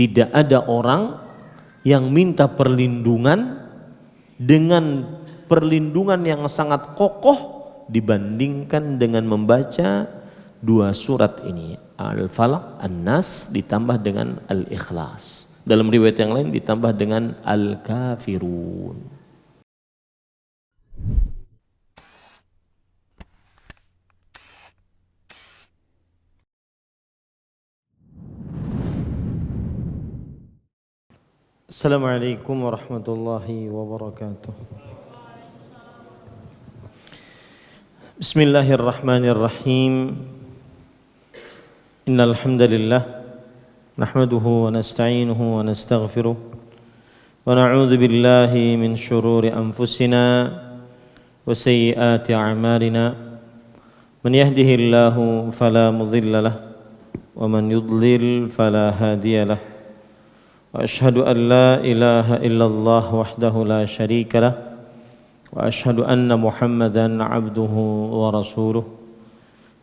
Tidak ada orang yang minta perlindungan dengan perlindungan yang sangat kokoh dibandingkan dengan membaca dua surat ini, Al-Falaq, An-Nas ditambah dengan Al-Ikhlas. Dalam riwayat yang lain ditambah dengan Al-Kafirun. Assalamualaikum warahmatullahi wabarakatuh. Bismillahirrahmanirrahim. Innal hamdalillah nahmaduhu wa nasta'inuhu wa nastaghfiruh wa na'udzu billahi min shururi anfusina wa sayyiati a'malina. Man yahdihillahu fala mudilla lahu wa man yudlil fala hadiya lahu. وأشهد أن لا إله إلا الله وحده لا شريك له وأشهد أن محمدا عبده ورسوله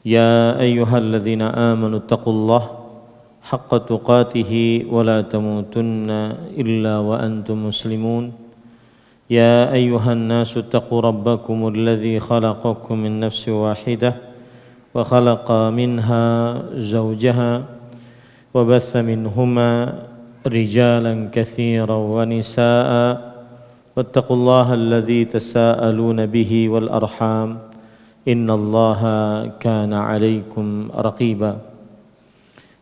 يا أيها الذين آمنوا اتقوا الله حق تقاته ولا تموتن إلا وأنتم مسلمون يا أيها الناس اتقوا ربكم الذي خلقكم من نفس واحدة وخلق منها زوجها وبث منهما رجالا كثيرا ونساء واتقوا الله الذي تساءلون به والأرحام إن الله كان عليكم رقيبا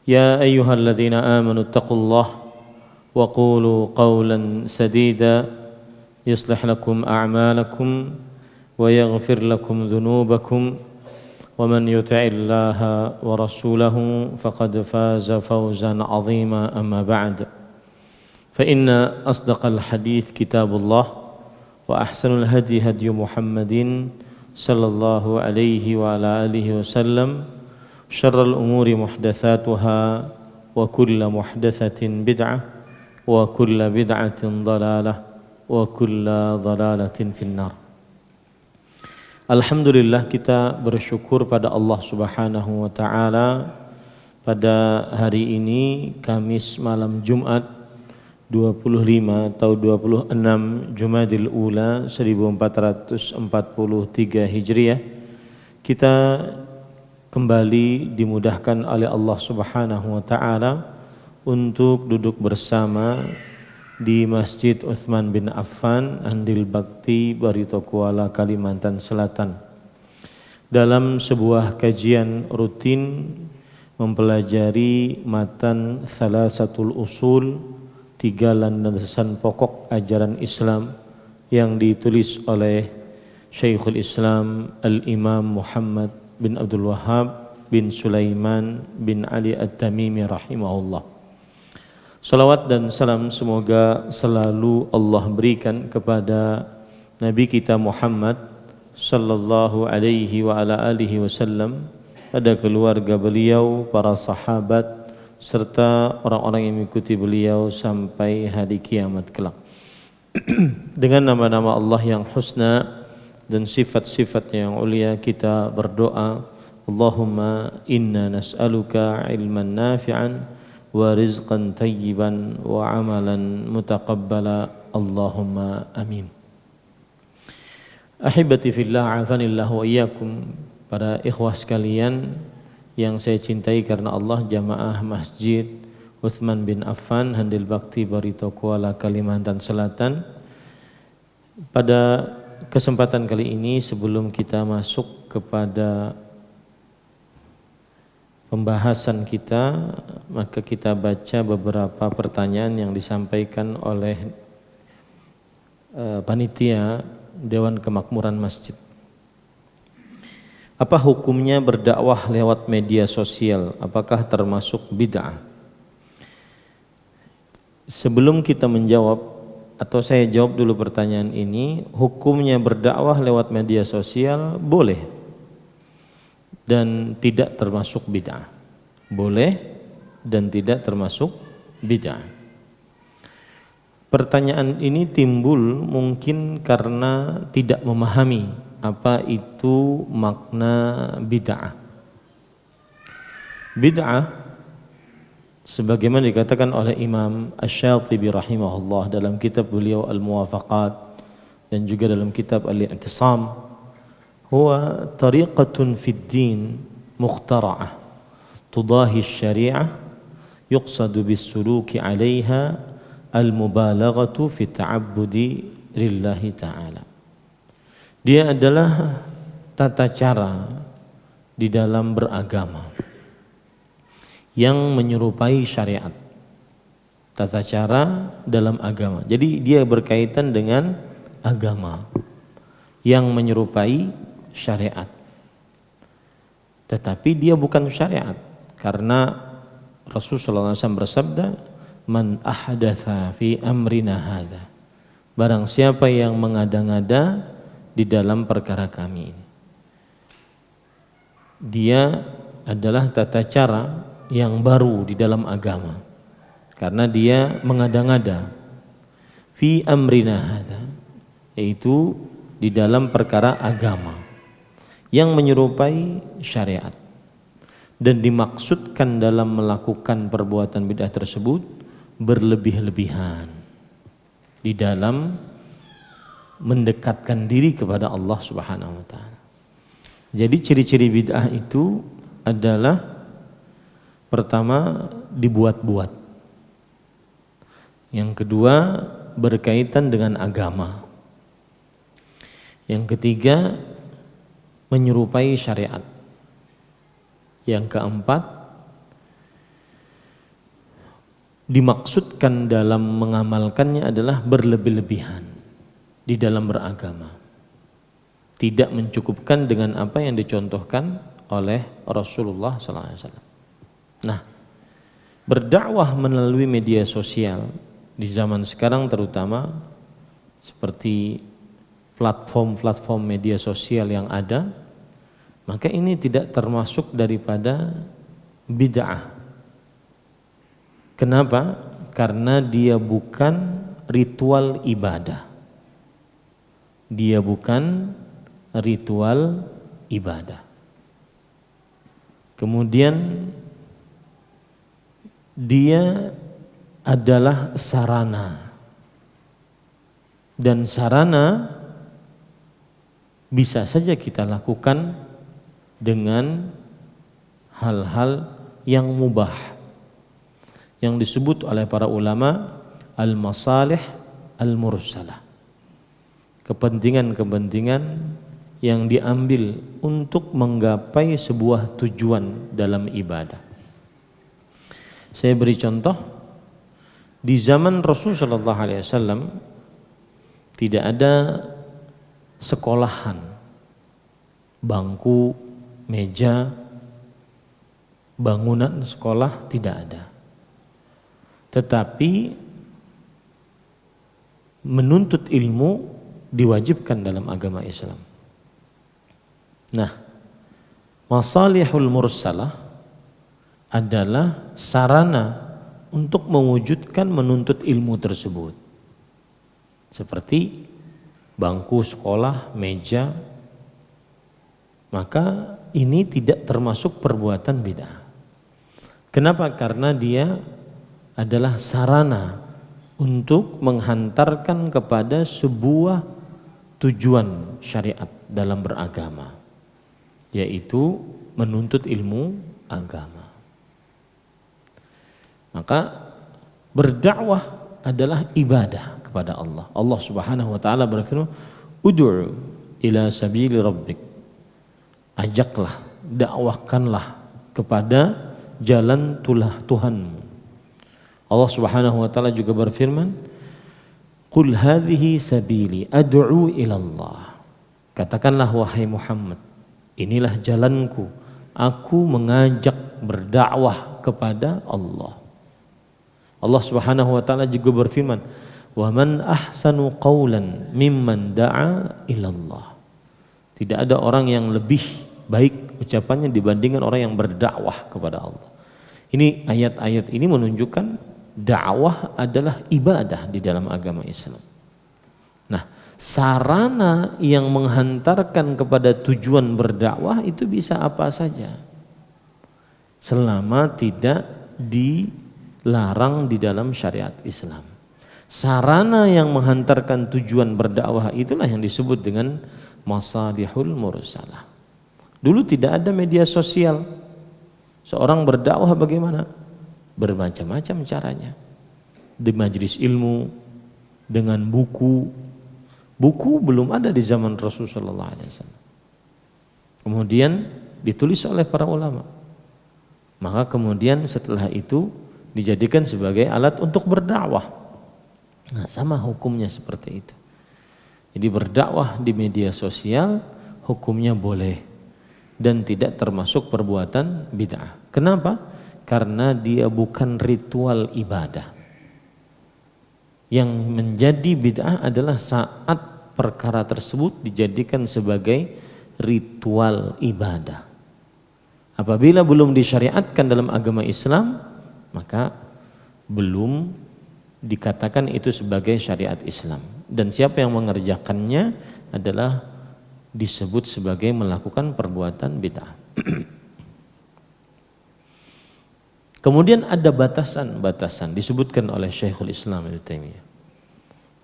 يا أيها الذين آمنوا اتقوا الله وقولوا قولا سديدا يصلح لكم أعمالكم ويغفر لكم ذنوبكم ومن يطع الله ورسوله فقد فاز فوزا عظيما أما بعد فإن أصدق الحديث كتاب الله وأحسن الهدي هدي محمد صلى الله عليه وعلى آله وسلم شر الأمور محدثاتها وكل محدثة بدعة وكل بدعة ضلالة وكل ضلالة في النار. Alhamdulillah, kita bersyukur pada Allah Subhanahu wa taala pada hari ini Kamis malam Jumat 25 atau 26 Jumadil Ula 1443 Hijriah. Kita kembali dimudahkan oleh Allah Subhanahu wa taala untuk duduk bersama di Masjid Utsman bin Affan, Andil Bakti, Barito Kuala, Kalimantan Selatan, dalam sebuah kajian rutin mempelajari matan Thalatsatul Usul, 3 landasan pokok ajaran Islam yang ditulis oleh Syekhul Islam Al-Imam Muhammad bin Abdul Wahhab bin Sulaiman bin Ali At-Tamimi rahimahullah. Salawat dan salam semoga selalu Allah berikan kepada Nabi kita Muhammad sallallahu alaihi wa ala alihi wasallam, pada keluarga beliau, para sahabat, serta orang-orang yang mengikuti beliau sampai hari kiamat kelak. Dengan nama-nama Allah yang husna dan sifat-sifat yang ulia kita berdoa, Allahumma inna nas'aluka ilman nafi'an wa rizqan tayyiban wa amalan mutaqabbala, Allahumma amin. Ahibati fillah, afanillah wa iyyakum, para ikhwah sekalian yang saya cintai karena Allah, jamaah Masjid Utsman bin Affan, Handil Bakti, Barito Kuala, Kalimantan Selatan. Pada kesempatan kali ini, sebelum kita masuk kepada pembahasan kita, maka kita baca beberapa pertanyaan yang disampaikan oleh panitia Dewan Kemakmuran Masjid. Apa hukumnya berdakwah lewat media sosial? Apakah termasuk bid'ah? Sebelum kita menjawab, atau saya jawab dulu pertanyaan ini, hukumnya berdakwah lewat media sosial boleh dan tidak termasuk bid'ah. Boleh dan tidak termasuk bid'ah. Pertanyaan ini timbul mungkin karena tidak memahami apa itu makna bid'ah. Bid'ah Sebagaimana dikatakan oleh Imam Asy-Syatibi rahimahullah dalam kitab beliau Al-Muwafaqat dan juga dalam kitab Al-I'tisam, huwa tariqatun fid din mukhtara'ah tudahi asy-syari'ah yuqsadu bis-suluki 'alaiha al-mubalaghatu fi ta'abbudi lillahi ta'ala. Dia adalah tata cara di dalam beragama yang menyerupai syariat, tata cara dalam agama. Jadi dia berkaitan dengan agama yang menyerupai syariat, tetapi dia bukan syariat, karena Rasulullah SAW bersabda, man ahdatha fi amrina hadha, barang siapa yang mengada-ngada di dalam perkara kami ini, dia adalah tata cara yang baru di dalam agama, karena dia mengada-ngada fi amrina hadza, yaitu di dalam perkara agama yang menyerupai syariat, dan dimaksudkan dalam melakukan perbuatan bid'ah tersebut berlebih-lebihan di dalam mendekatkan diri kepada Allah Subhanahu wa taala. Jadi ciri-ciri bid'ah itu adalah pertama, dibuat-buat. Yang kedua, berkaitan dengan agama. Yang ketiga, menyerupai syariat. Yang keempat, dimaksudkan dalam mengamalkannya adalah berlebih-lebihan di dalam beragama. Tidak mencukupkan dengan apa yang dicontohkan oleh Rasulullah SAW. Nah, berdakwah melalui media sosial di zaman sekarang, terutama seperti platform-platform media sosial yang ada, maka ini tidak termasuk daripada bid'ah. Kenapa? Karena dia bukan ritual ibadah. Dia bukan ritual ibadah. Kemudian dia adalah sarana, dan sarana bisa saja kita lakukan dengan hal-hal yang mubah, yang disebut oleh para ulama al-masalih al-mursalah, kepentingan-kepentingan yang diambil untuk menggapai sebuah tujuan dalam ibadah. Saya beri contoh, di zaman Rasulullah SAW tidak ada sekolahan, bangku, meja, bangunan sekolah, tidak ada. Tetapi menuntut ilmu diwajibkan dalam agama Islam. Nah, masalihul mursalah adalah sarana untuk mewujudkan menuntut ilmu tersebut, seperti bangku sekolah, meja. Maka ini tidak termasuk perbuatan bid'ah. Kenapa? Karena dia adalah sarana untuk menghantarkan kepada sebuah tujuan syariat dalam beragama, yaitu menuntut ilmu agama. Maka berdakwah adalah ibadah kepada Allah. Allah Subhanahu wa taala berfirman, "Ud'u ila sabili rabbik." Ajaklah, dakwahkanlah kepada jalan Tuhanmu. Allah Subhanahu wa taala juga berfirman, "Qul hadhihi sabili ad'u ila Allah." Katakanlah wahai Muhammad, inilah jalanku, aku mengajak berdakwah kepada Allah. Allah Subhanahu wa taala juga berfirman, "Wa man ahsanu qawlan mimman da'a ila Allah." Tidak ada orang yang lebih baik ucapannya dibandingkan orang yang berdakwah kepada Allah. Ini ayat-ayat ini menunjukkan dakwah adalah ibadah di dalam agama Islam. Nah, sarana yang menghantarkan kepada tujuan berdakwah itu bisa apa saja, selama tidak larang di dalam syariat Islam. Sarana yang menghantarkan tujuan berdakwah itulah yang disebut dengan masalihul mursalah. Dulu tidak ada media sosial. Seorang berdakwah bagaimana? Bermacam-macam caranya. Di majelis ilmu, dengan buku. Buku belum ada di zaman Rasulullah SAW. Kemudian ditulis oleh para ulama. Maka kemudian setelah itu dijadikan sebagai alat untuk berdakwah. Nah, sama hukumnya seperti itu. Jadi berdakwah di media sosial hukumnya boleh dan tidak termasuk perbuatan bid'ah. Kenapa? Karena dia bukan ritual ibadah. Yang menjadi bid'ah adalah saat perkara tersebut dijadikan sebagai ritual ibadah. Apabila belum disyariatkan dalam agama Islam, maka belum dikatakan itu sebagai syariat Islam. Dan siapa yang mengerjakannya adalah disebut sebagai melakukan perbuatan bid'ah. Kemudian ada batasan-batasan disebutkan oleh Syekhul Islam Ibnu Taimiyah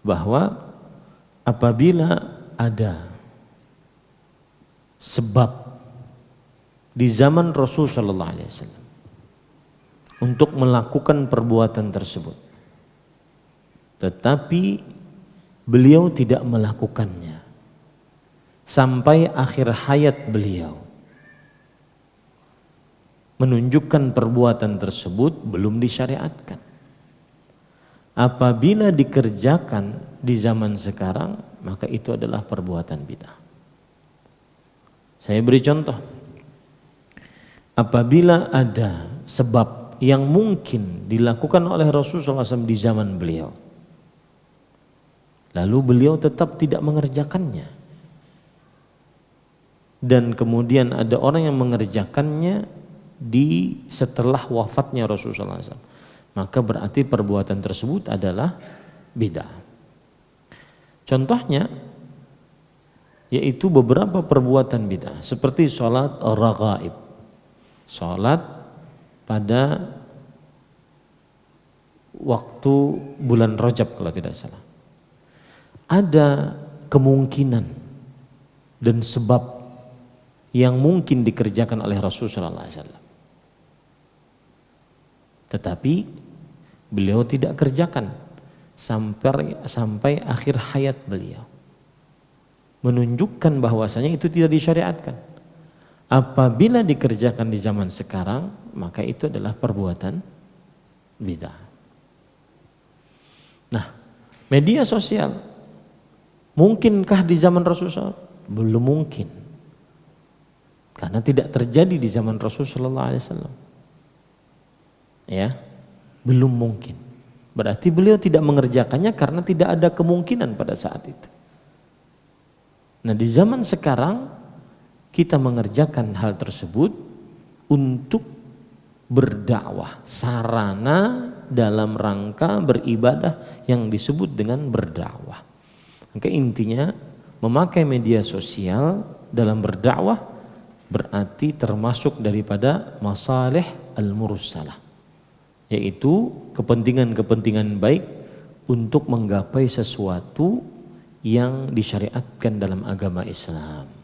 bahwa apabila ada sebab di zaman Rasul sallallahu alaihi wasallam untuk melakukan perbuatan tersebut, tetapi beliau tidak melakukannya sampai akhir hayat beliau, menunjukkan perbuatan tersebut belum disyariatkan. Apabila dikerjakan di zaman sekarang, maka itu adalah perbuatan bid'ah. Saya beri contoh. Apabila ada sebab yang mungkin dilakukan oleh Rasulullah SAW di zaman beliau, lalu beliau tetap tidak mengerjakannya, dan kemudian ada orang yang mengerjakannya setelah wafatnya Rasulullah SAW, maka berarti perbuatan tersebut adalah bid'ah. Contohnya yaitu beberapa perbuatan bid'ah seperti sholat raghaib, sholat pada waktu bulan Rajab kalau tidak salah. Ada kemungkinan dan sebab yang mungkin dikerjakan oleh Rasulullah SAW, tetapi beliau tidak kerjakan sampai akhir hayat beliau, menunjukkan bahwasanya itu tidak disyariatkan. Apabila dikerjakan di zaman sekarang, maka itu adalah perbuatan bid'ah. Nah, media sosial mungkinkah di zaman Rasulullah? Belum mungkin, karena tidak terjadi di zaman Rasulullah SAW. Ya, belum mungkin. Berarti beliau tidak mengerjakannya karena tidak ada kemungkinan pada saat itu. Nah, di zaman sekarang kita mengerjakan hal tersebut untuk berdakwah, sarana dalam rangka beribadah yang disebut dengan berdakwah. Maka intinya memakai media sosial dalam berdakwah berarti termasuk daripada masalih al-mursalah, yaitu kepentingan-kepentingan baik untuk menggapai sesuatu yang disyariatkan dalam agama Islam.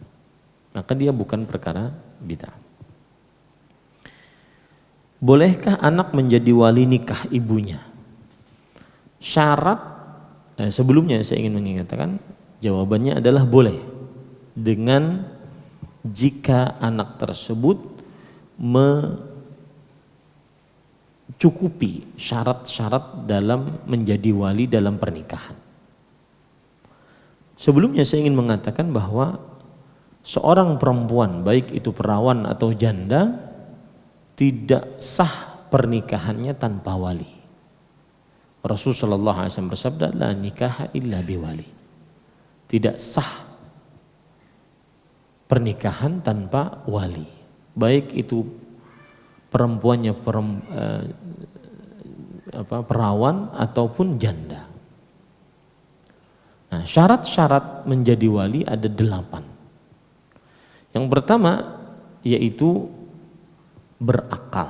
Maka dia bukan perkara bid'ah. Bolehkah anak menjadi wali nikah ibunya? Syarat sebelumnya saya ingin mengingatkan, jawabannya adalah boleh, dengan jika anak tersebut mencukupi syarat-syarat dalam menjadi wali dalam pernikahan. Sebelumnya saya ingin mengatakan bahwa seorang perempuan, baik itu perawan atau janda, tidak sah pernikahannya tanpa wali. Rasulullah SAW bersabda, la nikaha illa biwali. Tidak sah pernikahan tanpa wali, baik itu perempuannya perawan ataupun janda. Nah, syarat-syarat menjadi wali ada 8. Yang pertama yaitu berakal.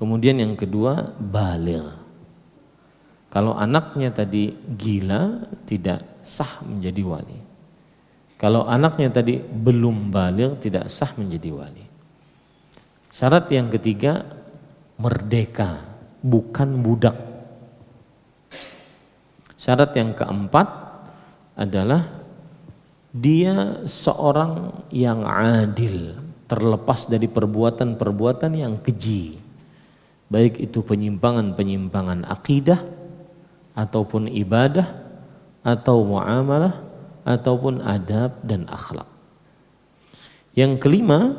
Kemudian yang kedua, baligh. Kalau anaknya tadi gila, tidak sah menjadi wali. Kalau anaknya tadi belum baligh, tidak sah menjadi wali. Syarat yang ketiga, merdeka, bukan budak. Syarat yang keempat adalah dia seorang yang adil, terlepas dari perbuatan-perbuatan yang keji, baik itu penyimpangan-penyimpangan akidah ataupun ibadah atau muamalah ataupun adab dan akhlak. Yang kelima,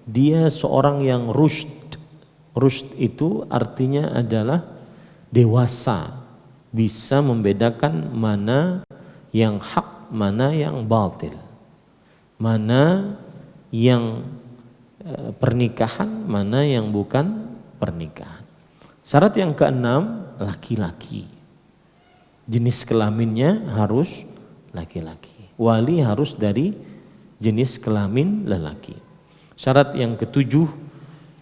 dia seorang yang rusyd. Rusyd itu artinya adalah dewasa, bisa membedakan mana yang hak, mana yang batil, mana yang pernikahan, mana yang bukan pernikahan. Syarat yang keenam, laki-laki. Jenis kelaminnya harus laki-laki. Wali harus dari jenis kelamin lelaki. Syarat yang ketujuh,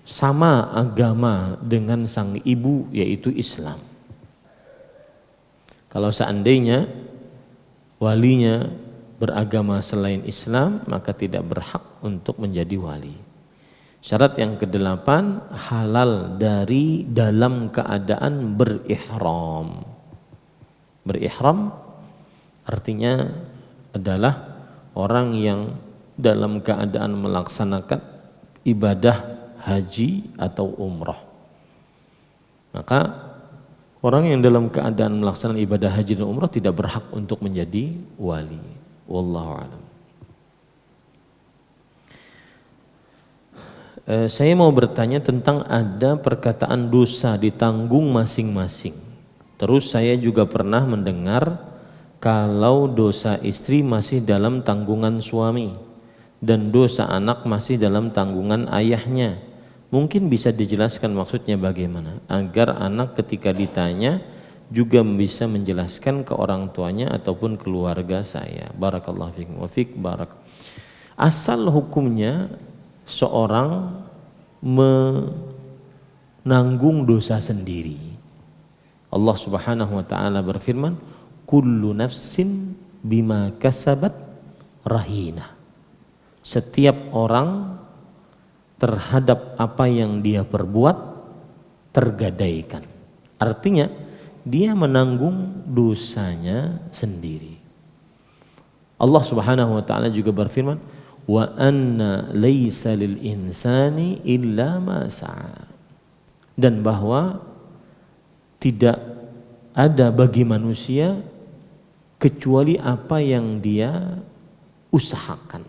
sama agama dengan sang ibu, yaitu Islam. Kalau seandainya walinya beragama selain Islam, maka tidak berhak untuk menjadi wali. Syarat yang kedelapan, halal dari dalam keadaan berihram. Berihram artinya adalah orang yang dalam keadaan melaksanakan ibadah haji atau umrah. Maka orang yang dalam keadaan melaksanakan ibadah haji dan umrah tidak berhak untuk menjadi wali. Wallahu a'lam. Saya mau bertanya tentang ada perkataan dosa ditanggung masing-masing. Terus saya juga pernah mendengar kalau dosa istri masih dalam tanggungan suami dan dosa anak masih dalam tanggungan ayahnya. Mungkin bisa dijelaskan maksudnya bagaimana agar anak ketika ditanya juga bisa menjelaskan ke orang tuanya ataupun keluarga saya. Barakallahu fiikum wa fiik barak. Asal hukumnya seorang menanggung dosa sendiri. Allah Subhanahu wa taala berfirman, kullu nafsin bima kasabat rahina. Setiap orang terhadap apa yang dia perbuat tergadaikan. Artinya dia menanggung dosanya sendiri. Allah Subhanahu wa taala juga berfirman, wa anna laisa lil insani illa ma sa'a. Dan bahwa tidak ada bagi manusia kecuali apa yang dia usahakan,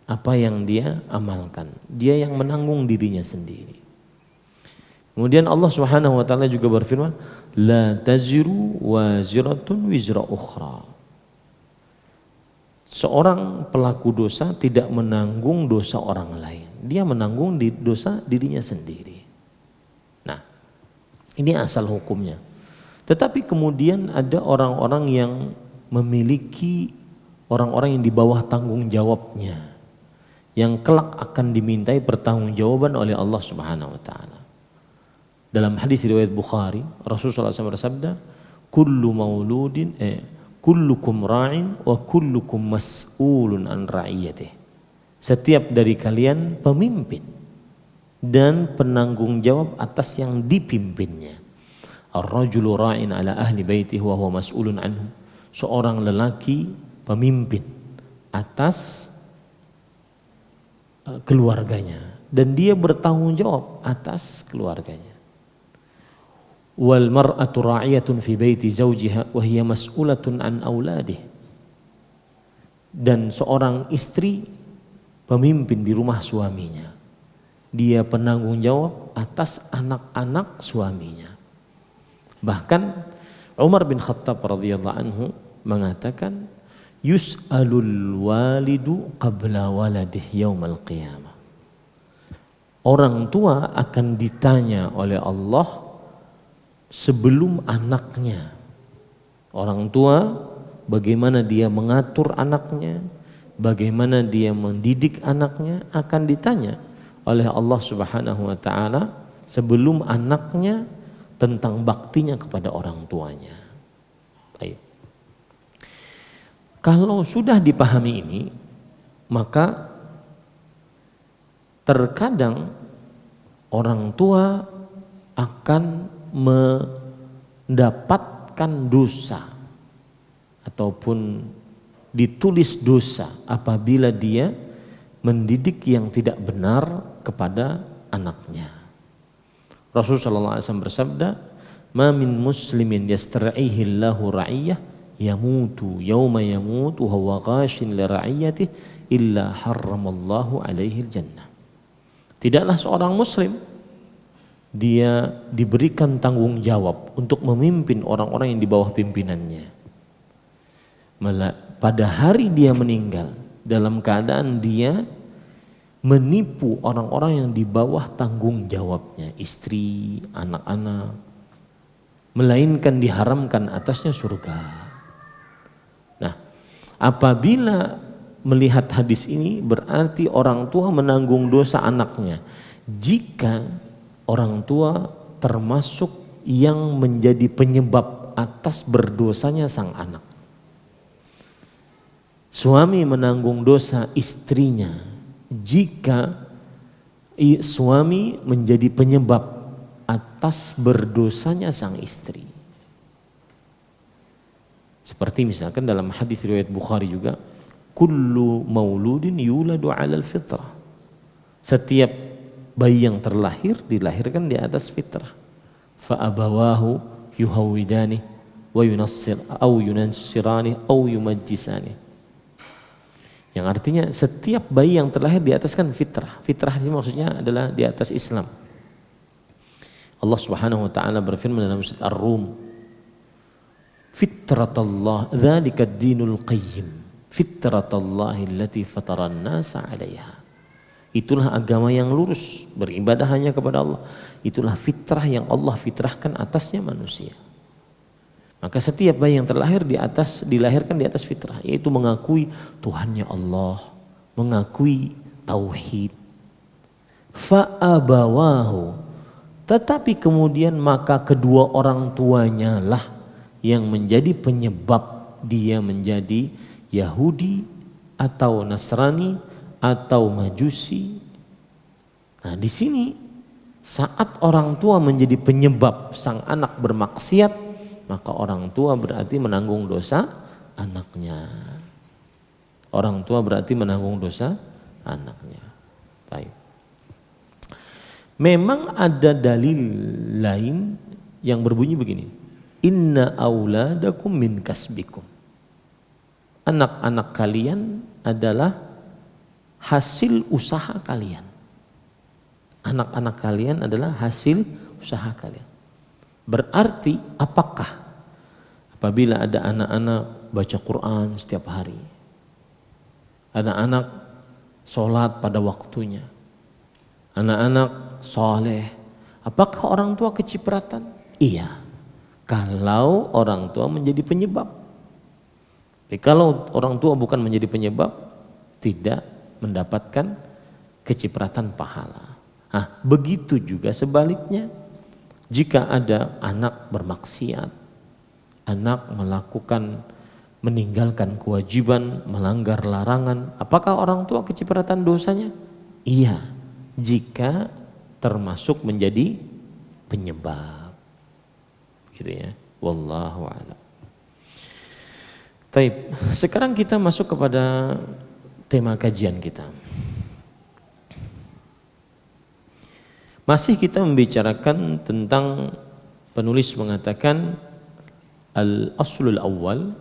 apa yang dia amalkan. Dia yang menanggung dirinya sendiri. Kemudian Allah Subhanahu wa taala juga berfirman, la taziru waziratun wizra ukhra. Seorang pelaku dosa tidak menanggung dosa orang lain. Dia menanggung dosa dirinya sendiri. Nah, ini asal hukumnya. Tetapi kemudian ada orang-orang yang memiliki orang-orang yang di bawah tanggung jawabnya, yang kelak akan dimintai pertanggungjawaban oleh Allah Subhanahu wa taala. Dalam hadis riwayat Bukhari, Rasulullah SAW bersabda, kullukum ra'in wa kullukum mas'ulun an ra'iyatih. Setiap dari kalian pemimpin dan penanggung jawab atas yang dipimpinnya. Ar-rajulu ra'in ala ahli baitihi wa huwa mas'ulun anhu. Seorang lelaki pemimpin atas keluarganya dan dia bertanggung jawab atas keluarganya. Wal mar'atu ra'iyatun fi baiti zawjiha wa hiya mas'ulatun an auladih. Dan seorang istri pemimpin di rumah suaminya. Dia penanggung jawab atas anak-anak suaminya. Bahkan Umar bin Khattab radhiyallahu anhu mengatakan, yus'alul walidu qabla waladih yaumal qiyamah. Orang tua akan ditanya oleh Allah sebelum anaknya. Orang tua bagaimana dia mengatur anaknya, bagaimana dia mendidik anaknya akan ditanya oleh Allah Subhanahu wa taala sebelum anaknya tentang baktinya kepada orang tuanya. Baik. Kalau sudah dipahami ini, maka terkadang orang tua akan mendapatkan dosa ataupun ditulis dosa apabila dia mendidik yang tidak benar kepada anaknya. Rasulullah SAW bersabda, "Ma min muslimin yastar'ihi Allahu ra'iyah yamutu yauma yamutu wa huwa ghashin li ra'iyatihi illa harramallahu alaihi jannah." Tidaklah seorang muslim dia diberikan tanggung jawab untuk memimpin orang-orang yang di bawah pimpinannya. Pada hari dia meninggal dalam keadaan dia menipu orang-orang yang di bawah tanggung jawabnya, istri, anak-anak, melainkan diharamkan atasnya surga. Nah, apabila melihat hadis ini berarti orang tua menanggung dosa anaknya jika orang tua termasuk yang menjadi penyebab atas berdosanya sang anak. Suami menanggung dosa istrinya jika suami menjadi penyebab atas berdosanya sang istri. Seperti misalkan dalam hadis riwayat Bukhari juga, kullu mauludin yuladu 'alal fitrah. Setiap bayi yang terlahir dilahirkan di atas fitrah. Fa abawahu yuhawidani wa yunassirani aw yumajjisani. Yang artinya setiap bayi yang terlahir di atas kan fitrah. Fitrah ini maksudnya adalah di atas Islam. Allah Subhanahu wa taala berfirman dalam surat Ar-Rum, "Fitratallah dzalika ad-dinul qayyim. Fitratallahi allati fataran nasa 'alaiha." Itulah agama yang lurus, beribadah hanya kepada Allah. Itulah fitrah yang Allah fitrahkan atasnya manusia. Maka setiap bayi yang dilahirkan di atas fitrah, yaitu mengakui Tuhannya Allah, mengakui tauhid. Fa'abawahu, tetapi kemudian maka kedua orang tuanya lah yang menjadi penyebab dia menjadi Yahudi atau Nasrani atau Majusi. Nah, di sini saat orang tua menjadi penyebab sang anak bermaksiat, maka orang tua berarti menanggung dosa anaknya. Orang tua berarti menanggung dosa anaknya. Baik. Memang ada dalil lain yang berbunyi begini. Inna auladakum min kasbikum. Anak-anak kalian adalah hasil usaha kalian. Anak-anak kalian adalah hasil usaha kalian. Berarti apakah apabila ada anak-anak baca Quran setiap hari, anak-anak sholat pada waktunya, anak-anak soleh, apakah orang tua kecipratan? Iya, kalau orang tua menjadi penyebab. Tapi kalau orang tua bukan menjadi penyebab, tidak mendapatkan kecipratan pahala. Nah, begitu juga sebaliknya. Jika ada anak bermaksiat, anak meninggalkan kewajiban, melanggar larangan, apakah orang tua kecipratan dosanya? Iya, jika termasuk menjadi penyebab. Gitu ya. Wallahu a'lam. Baik, sekarang kita masuk kepada tema kajian kita. Masih kita membicarakan tentang penulis mengatakan al-aslul awal,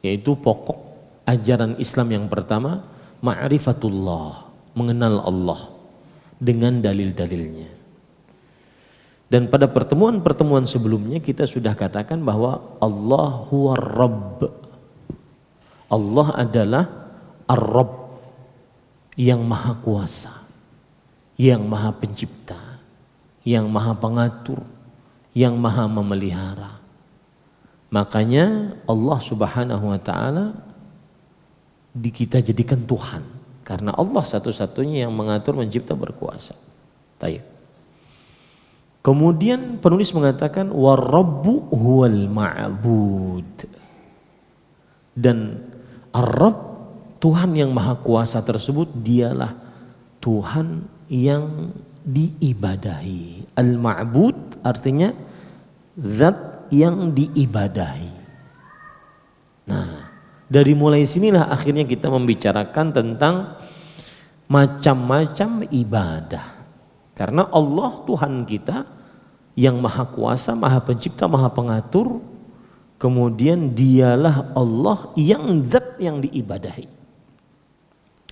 yaitu pokok ajaran Islam yang pertama, ma'rifatullah, mengenal Allah dengan dalil-dalilnya. Dan pada pertemuan-pertemuan sebelumnya kita sudah katakan bahwa Allah huwa Rabb. Allah adalah Ar-Rabb yang maha kuasa, yang maha pencipta, yang maha pengatur, yang maha memelihara. Makanya Allah Subhanahu wa taala kita jadikan Tuhan, karena Allah satu-satunya yang mengatur, mencipta, berkuasa. Baik. Kemudian penulis mengatakan warabbu huwal ma'bud. Dan Ar-Rabb, Tuhan yang Maha Kuasa tersebut, dialah Tuhan yang diibadahi. Al-ma'bud artinya zat yang diibadahi. Nah, dari mulai sinilah akhirnya kita membicarakan tentang macam-macam ibadah. Karena Allah Tuhan kita yang Maha Kuasa, Maha Pencipta, Maha Pengatur, kemudian dialah Allah yang zat yang diibadahi.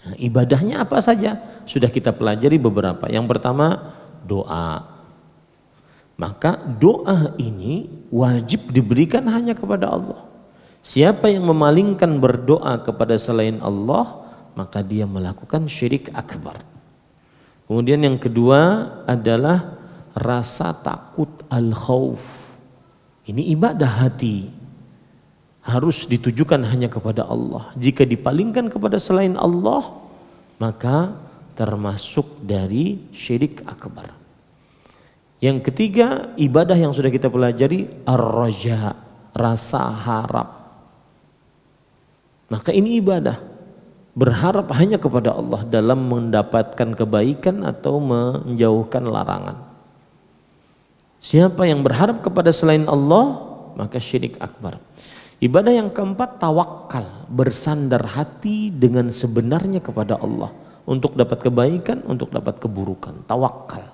Nah, ibadahnya apa saja? Sudah kita pelajari beberapa. Yang pertama doa. Maka doa ini wajib diberikan hanya kepada Allah. Siapa yang memalingkan berdoa kepada selain Allah, maka dia melakukan syirik akbar. Kemudian yang kedua adalah rasa takut, al-khauf. Ini ibadah hati, harus ditujukan hanya kepada Allah. Jika dipalingkan kepada selain Allah, maka termasuk dari syirik akbar. Yang ketiga, ibadah yang sudah kita pelajari, ar-raja, rasa harap. Maka ini ibadah, berharap hanya kepada Allah dalam mendapatkan kebaikan atau menjauhkan larangan. Siapa yang berharap kepada selain Allah, maka syirik akbar. Ibadah yang keempat, tawakal, bersandar hati dengan sebenarnya kepada Allah untuk dapat kebaikan, untuk dapat keburukan. Tawakal.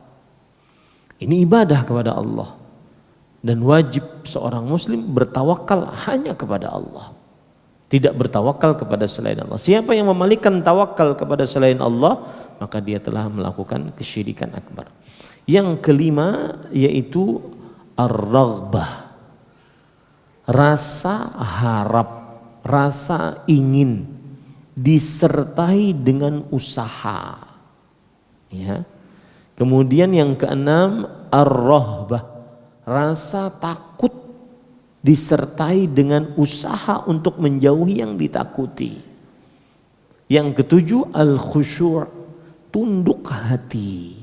Ini ibadah kepada Allah. Dan wajib seorang muslim bertawakal hanya kepada Allah. Tidak bertawakal kepada selain Allah. Siapa yang memalingkan tawakal kepada selain Allah, maka dia telah melakukan kesyirikan akbar. Yang kelima yaitu ar-raghbah, rasa harap, rasa ingin disertai dengan usaha. Ya. Kemudian yang keenam ar-rahbah, rasa takut disertai dengan usaha untuk menjauhi yang ditakuti. Yang ketujuh al-khusyu', tunduk hati.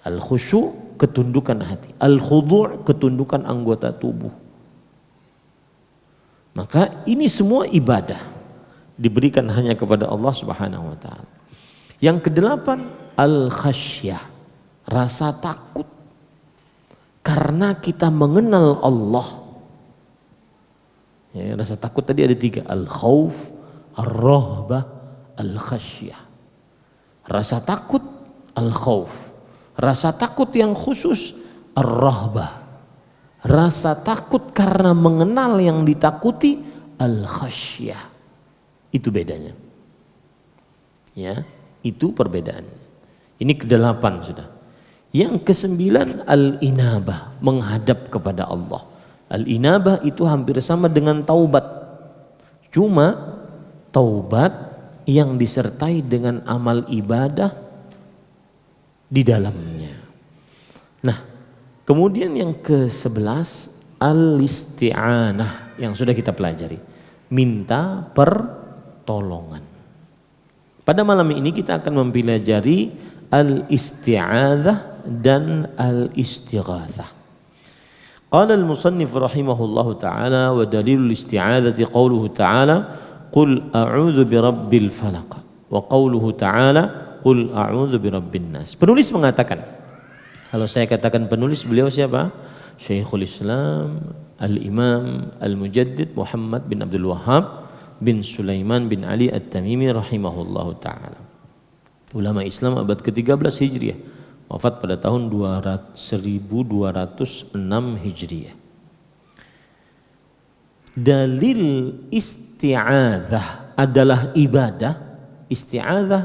Al-khusyu' ketundukan hati, al-khudu' ketundukan anggota tubuh. Maka ini semua ibadah diberikan hanya kepada Allah Subhanahu wa taala. Yang kedelapan al-khasyah, rasa takut. Karena kita mengenal Allah. Ya, rasa takut tadi ada tiga. Al-khawf, ar-rahbah, al-khasyah. Rasa takut, al-khawf. Rasa takut yang khusus, ar-rahbah. Rasa takut karena mengenal yang ditakuti, al-khasyah. Itu bedanya. Ya, itu perbedaan. Ini kedelapan sudah. Yang kesembilan al-inabah, menghadap kepada Allah. Al-inabah itu hampir sama dengan taubat. Cuma taubat yang disertai dengan amal ibadah di dalamnya. Nah, kemudian yang ke-11 al-isti'anah yang sudah kita pelajari. Minta pertolongan. Pada malam ini kita akan mempelajari al-isti'adzah dan al-istighatsah. Qala al-musannif rahimahullahu ta'ala wa dalilul isti'adzati qawluhu ta'ala qul a'udzu birabbil falaq wa qawluhu ta'ala qul a'udzu birabbin nas. Penulis mengatakan, kalau saya katakan penulis, beliau siapa? Syekhul Islam al-Imam al-Mujaddid Muhammad bin Abdul Wahhab bin Sulaiman bin Ali at-Tamimi rahimahullahu ta'ala. Ulama Islam abad ke-13 Hijriah, wafat pada tahun 1206 Hijriah. Dalil isti'adzah adalah ibadah. Isti'adzah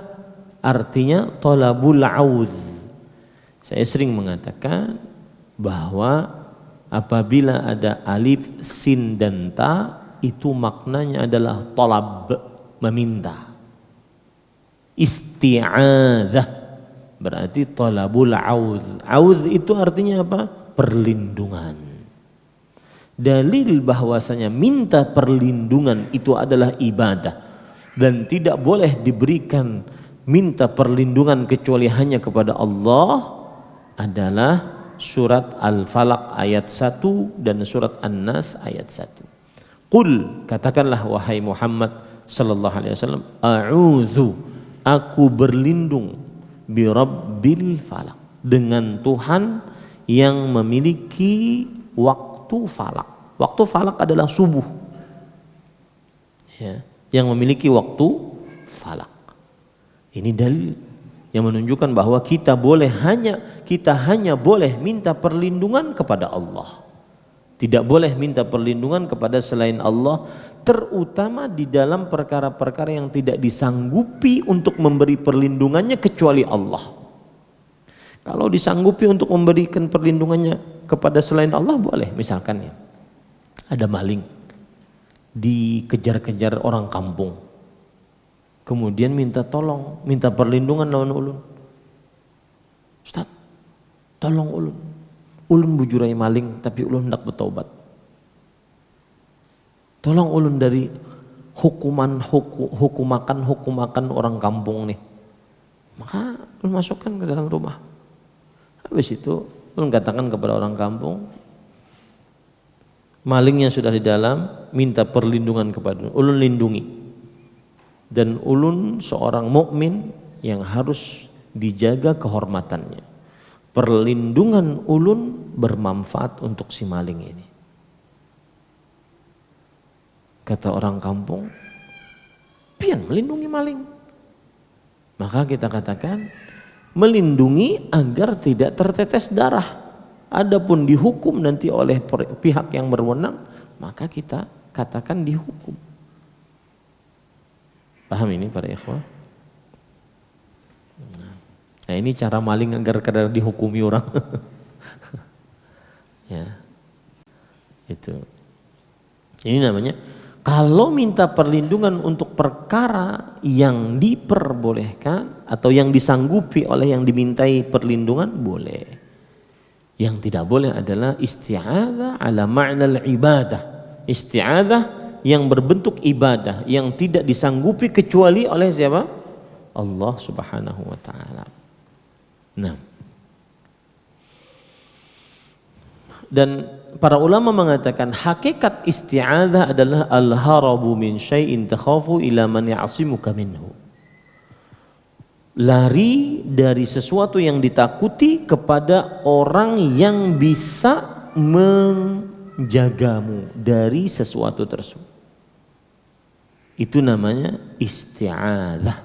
artinya talabul audz. Saya sering mengatakan bahwa apabila ada alif, sin dan ta, itu maknanya adalah talab, meminta. Isti'adzah berarti talabul audz. Audz itu artinya apa? Perlindungan. Dalil bahwasanya minta perlindungan itu adalah ibadah dan tidak boleh diberikan minta perlindungan kecuali hanya kepada Allah adalah surat Al-Falaq ayat 1 dan surat An-Nas ayat 1. Qul, katakanlah wahai Muhammad sallallahu alaihi wasallam, a'udzu, aku berlindung bi rabbil falaq, dengan Tuhan yang memiliki waktu falak. Waktu falak adalah subuh. Ya, yang memiliki waktu falak. Ini dalil yang menunjukkan bahwa kita hanya boleh minta perlindungan kepada Allah. Tidak boleh minta perlindungan kepada selain Allah, terutama di dalam perkara-perkara yang tidak disanggupi untuk memberi perlindungannya kecuali Allah. Kalau disanggupi untuk memberikan perlindungannya kepada selain Allah boleh. Misalkan ya, ada maling dikejar-kejar orang kampung, kemudian minta tolong, minta perlindungan lawan ulun. Ustaz, tolong ulun bujurai maling tapi ulun hendak bertaubat. Tolong ulun dari hukumakan orang kampung nih. Maka ulun masukkan ke dalam rumah. Habis itu ulun katakan kepada orang kampung, malingnya sudah di dalam, minta perlindungan kepada ulun, lindungi. Dan ulun seorang mukmin yang harus dijaga kehormatannya. Perlindungan ulun bermanfaat untuk si maling ini. Kata orang kampung, pian melindungi maling. Maka kita katakan, melindungi agar tidak tertetes darah. Adapun dihukum nanti oleh pihak yang berwenang, maka kita katakan dihukum. Paham ini para ikhwah? Nah, ini cara maling agar kadang dihukumi orang. Ya, itu. Ini namanya kalau minta perlindungan untuk perkara yang diperbolehkan atau yang disanggupi oleh yang dimintai perlindungan boleh. Yang tidak boleh adalah isti'adzah ala ma'nal ibadah. Isti'adzah yang berbentuk ibadah yang tidak disanggupi kecuali oleh siapa? Allah Subhanahu wa taala. Nah. Dan para ulama mengatakan hakikat isti'adzah adalah al-harabu min syai'in takhafu ila man ya'simuka minhu. Lari dari sesuatu yang ditakuti kepada orang yang bisa menjagamu dari sesuatu tersebut. Itu namanya isti'adzah.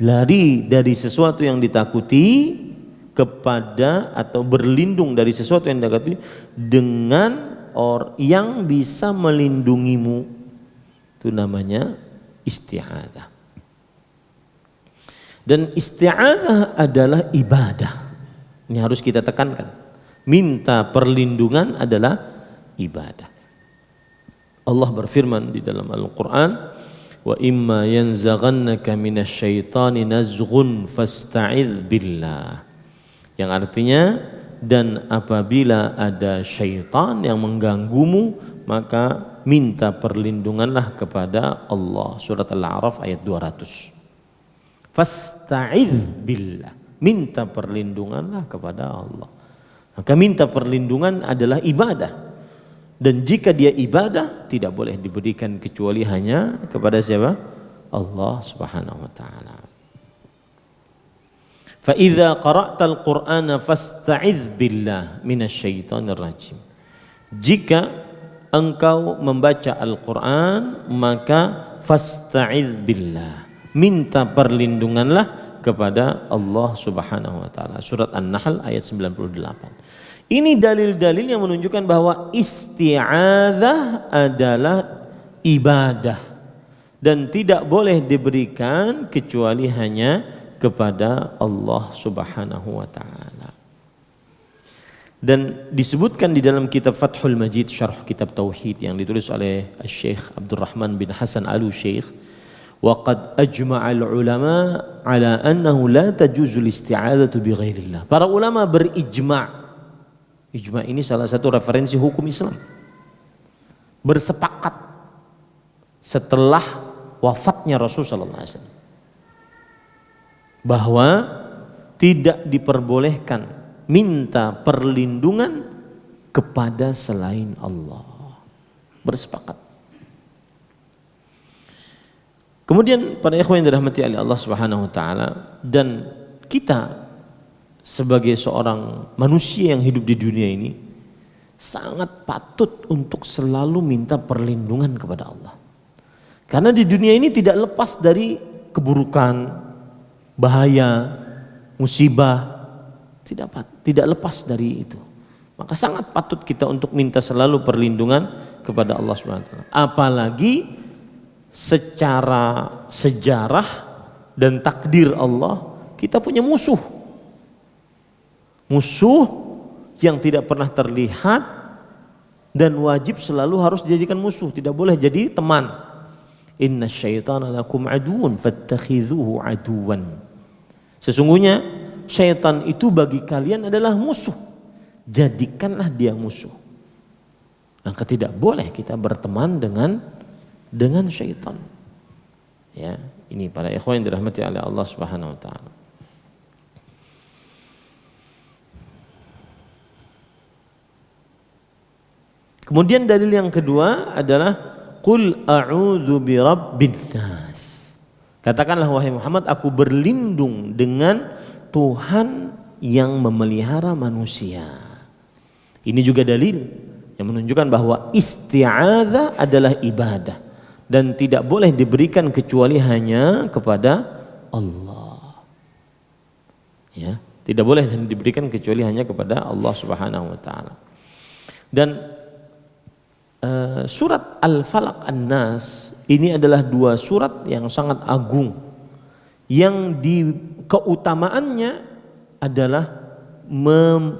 Lari dari sesuatu yang ditakuti kepada atau berlindung dari sesuatu yang ditakuti dengan orang yang bisa melindungimu. Itu namanya isti'adzah. Dan isti'adzah adalah ibadah. Ini harus kita tekankan. Minta perlindungan adalah ibadah. Allah berfirman di dalam Al-Quran, wa imma yanzaghannaka minasyaitani nazghun fasta'idz billah. Yang artinya, dan apabila ada syaitan yang mengganggumu, maka minta perlindunganlah kepada Allah. Surat Al-A'raf ayat 200. Fasta'idz billah, minta perlindunganlah kepada Allah. Maka minta perlindungan adalah ibadah. Dan jika dia ibadah tidak boleh diberikan kecuali hanya kepada siapa? Allah Subhanahu wa taala. Fa idza qara'tal Qur'ana fasta'idz billah minasyaitonir rajim. Jika engkau membaca Al-Qur'an maka fasta'idz billah, minta perlindunganlah kepada Allah Subhanahu wa taala. Surat An-Nahl ayat 98. Ini dalil-dalil yang menunjukkan bahwa isti'adzah adalah ibadah dan tidak boleh diberikan kecuali hanya kepada Allah Subhanahu wa taala. Dan disebutkan di dalam kitab Fathul Majid Syarh Kitab Tauhid yang ditulis oleh Syekh Abdurrahman bin Hasan Al-Syekh, wa qad ajma'al ulama ala annahu la tajuzul isti'adzatu bi ghairillah. Para ulama berijma'. Ijma' ini salah satu referensi hukum Islam. Bersepakat setelah wafatnya Rasulullah SAW bahwa tidak diperbolehkan minta perlindungan kepada selain Allah. Bersepakat. Kemudian para ikhwan yang dirahmati oleh Allah Subhanahu wa taala, dan kita sebagai seorang manusia yang hidup di dunia ini sangat patut untuk selalu minta perlindungan kepada Allah. Karena di dunia ini tidak lepas dari keburukan, bahaya, musibah, tidak lepas dari itu. Maka sangat patut kita untuk minta selalu perlindungan kepada Allah Subhanahu wa taala. Apalagi secara sejarah dan takdir Allah, kita punya musuh. Musuh yang tidak pernah terlihat dan wajib selalu harus dijadikan musuh, tidak boleh jadi teman. Inna syaitana lakum aduun fattakhidhuhu aduwan. Sesungguhnya syaitan itu bagi kalian adalah musuh, jadikanlah dia musuh. Maka tidak boleh kita berteman dengan syaitan. Ya, ini para ikhwan yang dirahmati oleh Allah Subhanahu wa taala. Kemudian dalil yang kedua adalah qul a'udzu birabbin nas. Katakanlah wahai Muhammad, aku berlindung dengan Tuhan yang memelihara manusia. Ini juga dalil yang menunjukkan bahwa isti'adzah adalah ibadah dan tidak boleh diberikan kecuali hanya kepada Allah. Ya, tidak boleh diberikan kecuali hanya kepada Allah Subhanahu wa taala. Dan surat Al-Falaq An-Nas ini adalah dua surat yang sangat agung, yang di keutamaannya adalah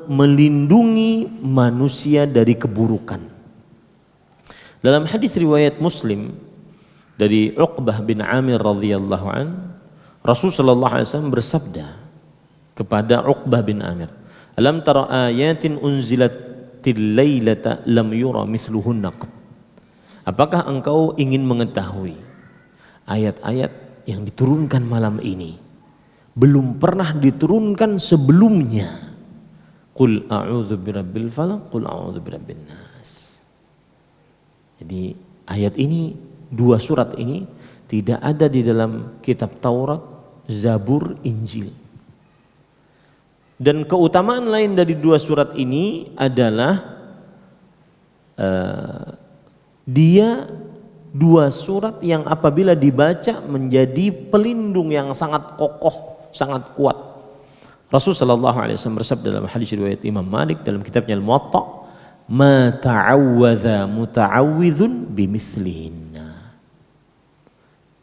melindungi manusia dari keburukan. Dalam hadis riwayat Muslim dari Uqbah bin Amir radhiyallahu an, Rasul sallallahu alaihi wasallam bersabda kepada Uqbah bin Amir, "Alam tara ayatin unzilat lailata lam yura mithluhunna qat." Apakah engkau ingin mengetahui ayat-ayat yang diturunkan malam ini belum pernah diturunkan sebelumnya? Qul a'udzu birabbil falaq, qul a'udzu birabbin nas. Jadi ayat ini, dua surat ini tidak ada di dalam kitab Taurat, Zabur, Injil. Dan keutamaan lain dari dua surat ini adalah dia dua surat yang apabila dibaca menjadi pelindung yang sangat kokoh, sangat kuat. Rasulullah sallallahu alaihi wasallam bersabda dalam hadis riwayat Imam Malik dalam kitabnya Al-Muwatta, "Ma ta'awwadza muta'awwidzun bimithlihinna."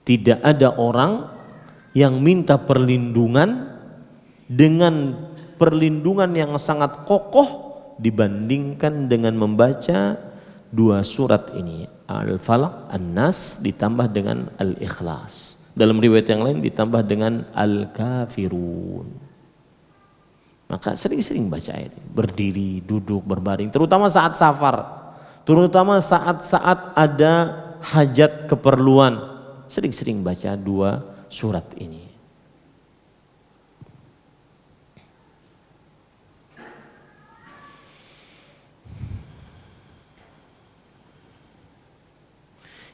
Tidak ada orang yang minta perlindungan dengan perlindungan yang sangat kokoh dibandingkan dengan membaca dua surat ini, Al-Falaq, An-Nas ditambah dengan Al-Ikhlas. Dalam riwayat yang lain ditambah dengan Al-Kafirun. Maka sering-sering baca ayat ini, berdiri, duduk, berbaring, terutama saat safar, terutama saat-saat ada hajat keperluan, sering-sering baca dua surat ini.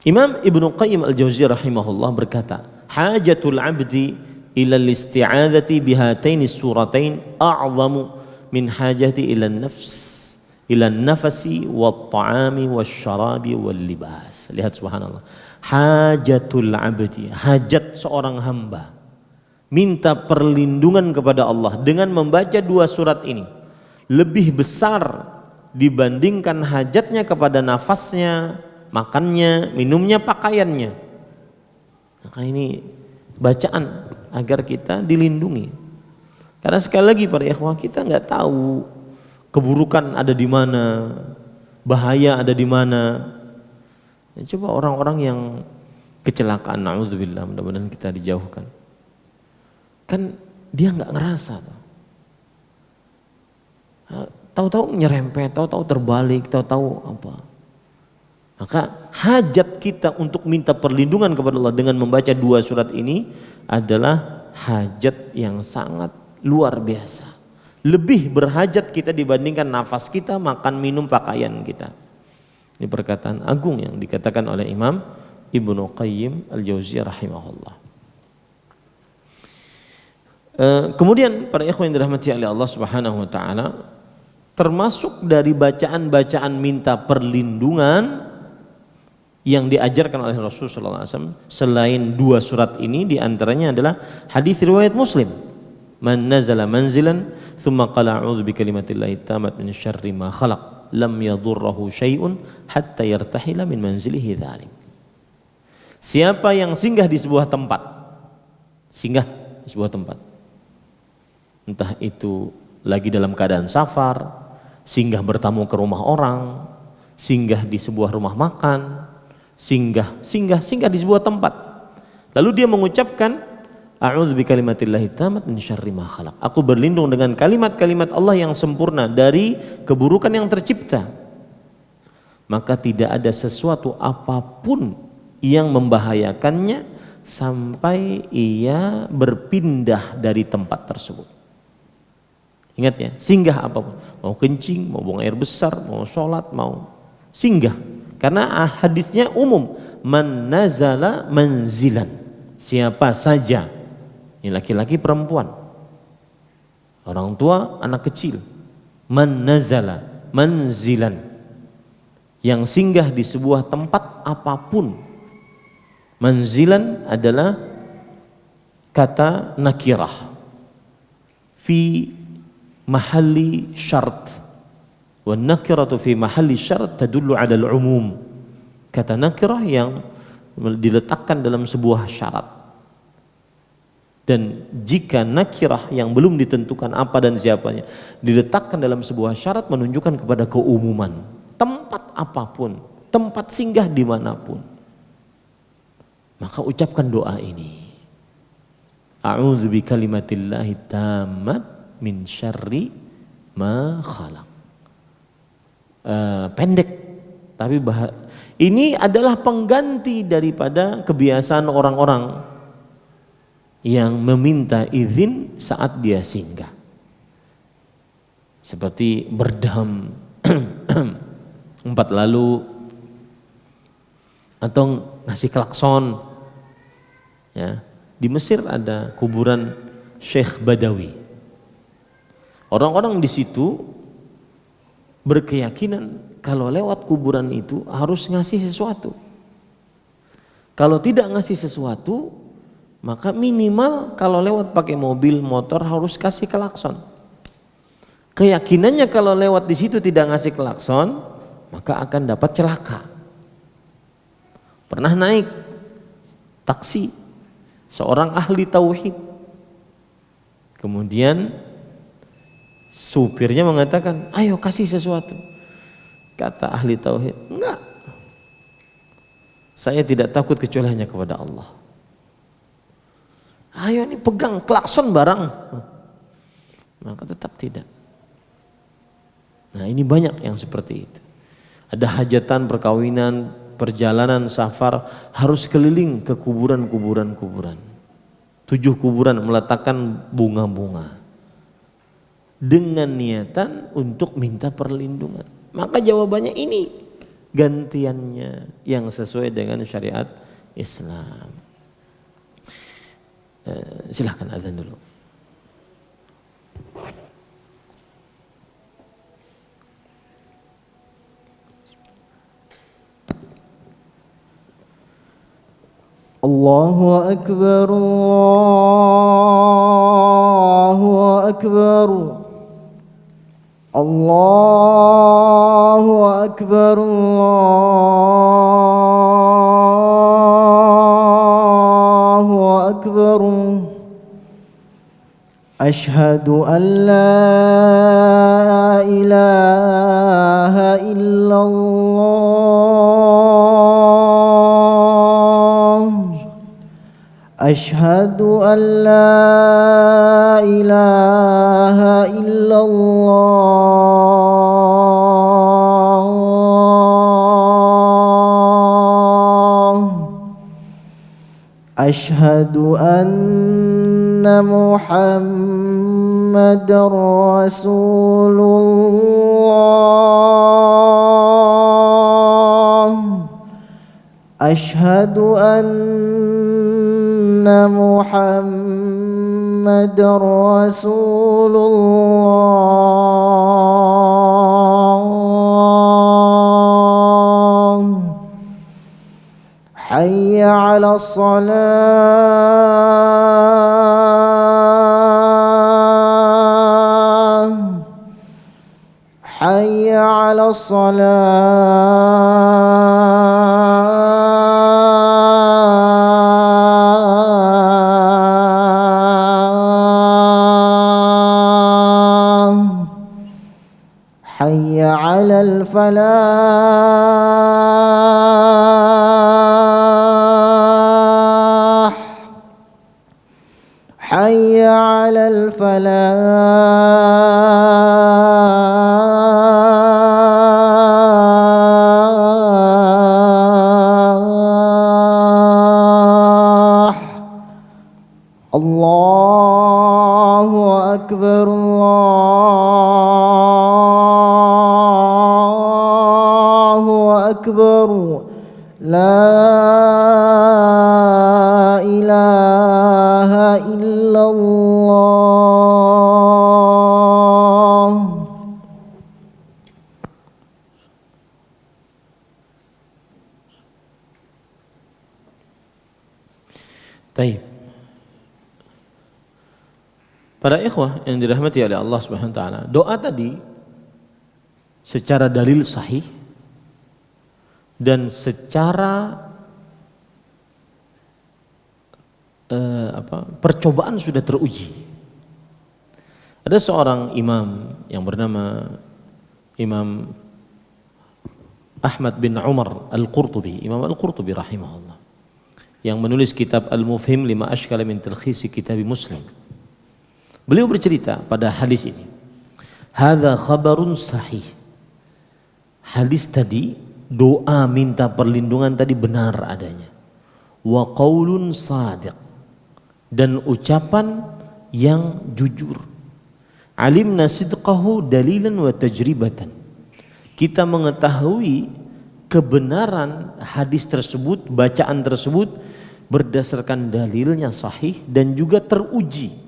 Imam Ibnu Qayyim Al-Jauziyah rahimahullah berkata, hajatul abdi ila al-isti'adzati bihataini suratain a'zamu min hajati ila an-nafs, ila an-nafasi wat-ta'ami wasyarabi wal-libas. Lihat subhanallah. Hajatul abdi, hajat seorang hamba minta perlindungan kepada Allah dengan membaca dua surat ini lebih besar dibandingkan hajatnya kepada nafasnya, makannya, minumnya, pakaiannya. Maka ini bacaan agar kita dilindungi. Karena sekali lagi para ikhwah, kita nggak tahu keburukan ada di mana, bahaya ada di mana. Ya, coba orang-orang yang kecelakaan, na'udzubillah, mudah-mudahan kita dijauhkan. Kan dia nggak ngerasa tuh. Tahu-tahu nyerempet, tahu-tahu terbalik, tahu-tahu apa. Maka hajat kita untuk minta perlindungan kepada Allah dengan membaca dua surat ini adalah hajat yang sangat luar biasa, Lebih berhajat kita dibandingkan nafas kita, makan, minum, pakaian kita. Ini perkataan agung yang dikatakan oleh Imam Ibnu Qayyim Al-Jauziyah rahimahullah. Kemudian para ikhwan yang dirahmati oleh Allah Subhanahu wa taala, termasuk dari bacaan-bacaan minta perlindungan yang diajarkan oleh Rasulullah SAW selain 2 surat ini, diantaranya adalah hadis riwayat Muslim, man nazala manzilan thumma qala a'udzu bikalimatillahi tammat min syarri ma khalaq lam yadurruhu syai'un hatta yartahila min manzilihi dzalik. Siapa yang singgah di sebuah tempat, entah itu lagi dalam keadaan safar, singgah bertamu ke rumah orang, singgah di sebuah rumah makan, singgah di sebuah tempat, lalu dia mengucapkan a'udzu bikalimatillahi tammat min syarri ma khalaq, aku berlindung dengan kalimat-kalimat Allah yang sempurna dari keburukan yang tercipta, maka tidak ada sesuatu apapun yang membahayakannya sampai ia berpindah dari tempat tersebut. Ingat ya, singgah apapun, mau kencing, mau buang air besar, mau sholat, mau singgah. Karena hadisnya umum, man nazala manzilan, siapa saja, ini laki-laki perempuan, orang tua anak kecil, man nazala manzilan, yang singgah di sebuah tempat apapun. Manzilan adalah kata nakirah fi mahalli syart, wa nakiratu fi mahalli syart tadullu ala al-umum. Kata nakirah yang diletakkan dalam sebuah syarat, dan jika nakirah yang belum ditentukan apa dan siapanya diletakkan dalam sebuah syarat, menunjukkan kepada keumuman, tempat apapun, tempat singgah dimanapun, maka ucapkan doa ini, a'udzu bikalimatillahi tammat min syarri ma khalaq. Pendek, tapi ini adalah pengganti daripada kebiasaan orang-orang yang meminta izin saat dia singgah, seperti berdam 4 lalu, atau ngasih klakson. Ya, di Mesir ada kuburan Syekh Badawi. Orang-orang di situ berkeyakinan kalau lewat kuburan itu harus ngasih sesuatu. Kalau tidak ngasih sesuatu, maka minimal kalau lewat pakai mobil, motor harus kasih klakson. Keyakinannya kalau lewat di situ tidak ngasih klakson, maka akan dapat celaka. Pernah naik taksi seorang ahli tauhid, kemudian supirnya mengatakan, ayo kasih sesuatu. Kata ahli tauhid, enggak, saya tidak takut kecuali hanya kepada Allah. Ayo ini pegang klakson barang, maka tetap tidak. Nah, ini banyak yang seperti itu. Ada hajatan, perkawinan, perjalanan safar, harus keliling ke kuburan-kuburan. 7 kuburan, meletakkan bunga-bunga dengan niatan untuk minta perlindungan. Maka jawabannya ini gantiannya yang sesuai dengan syariat Islam. Silahkan azan dulu. Allahu Akbar, Allahu Akbar, Allahu Akbar, Allahu Akbar. Ashhadu an la ilaha illallah. Ashhadu an la ilaha illallah. Ashhadu anna Muhammadan رسول الله أشهد أن محمد رسول الله حي على الصلاة حي على الصلاة حي على الفلاح حي على الفلاح الله أكبر الله أكبر لا إله إلا الله. Taib. Para ikhwah yang dirahmati oleh Allah Subhanahu wa taala, doa tadi secara dalil sahih dan secara percobaan sudah teruji. Ada seorang imam yang bernama Imam Ahmad bin Umar Al-Qurtubi, Imam Al-Qurtubi rahimahullah, yang menulis kitab Al-Mufhim lima ashkala min talkhisi kitab Muslim. Beliau bercerita pada hadis ini, hadza khabarun sahih. Hadis tadi, doa minta perlindungan tadi benar adanya. Wa qaulun shadiq, dan ucapan yang jujur. Alimna sidqahu dalilan wa tajribatan. Kita mengetahui kebenaran hadis tersebut, bacaan tersebut berdasarkan dalilnya sahih dan juga teruji.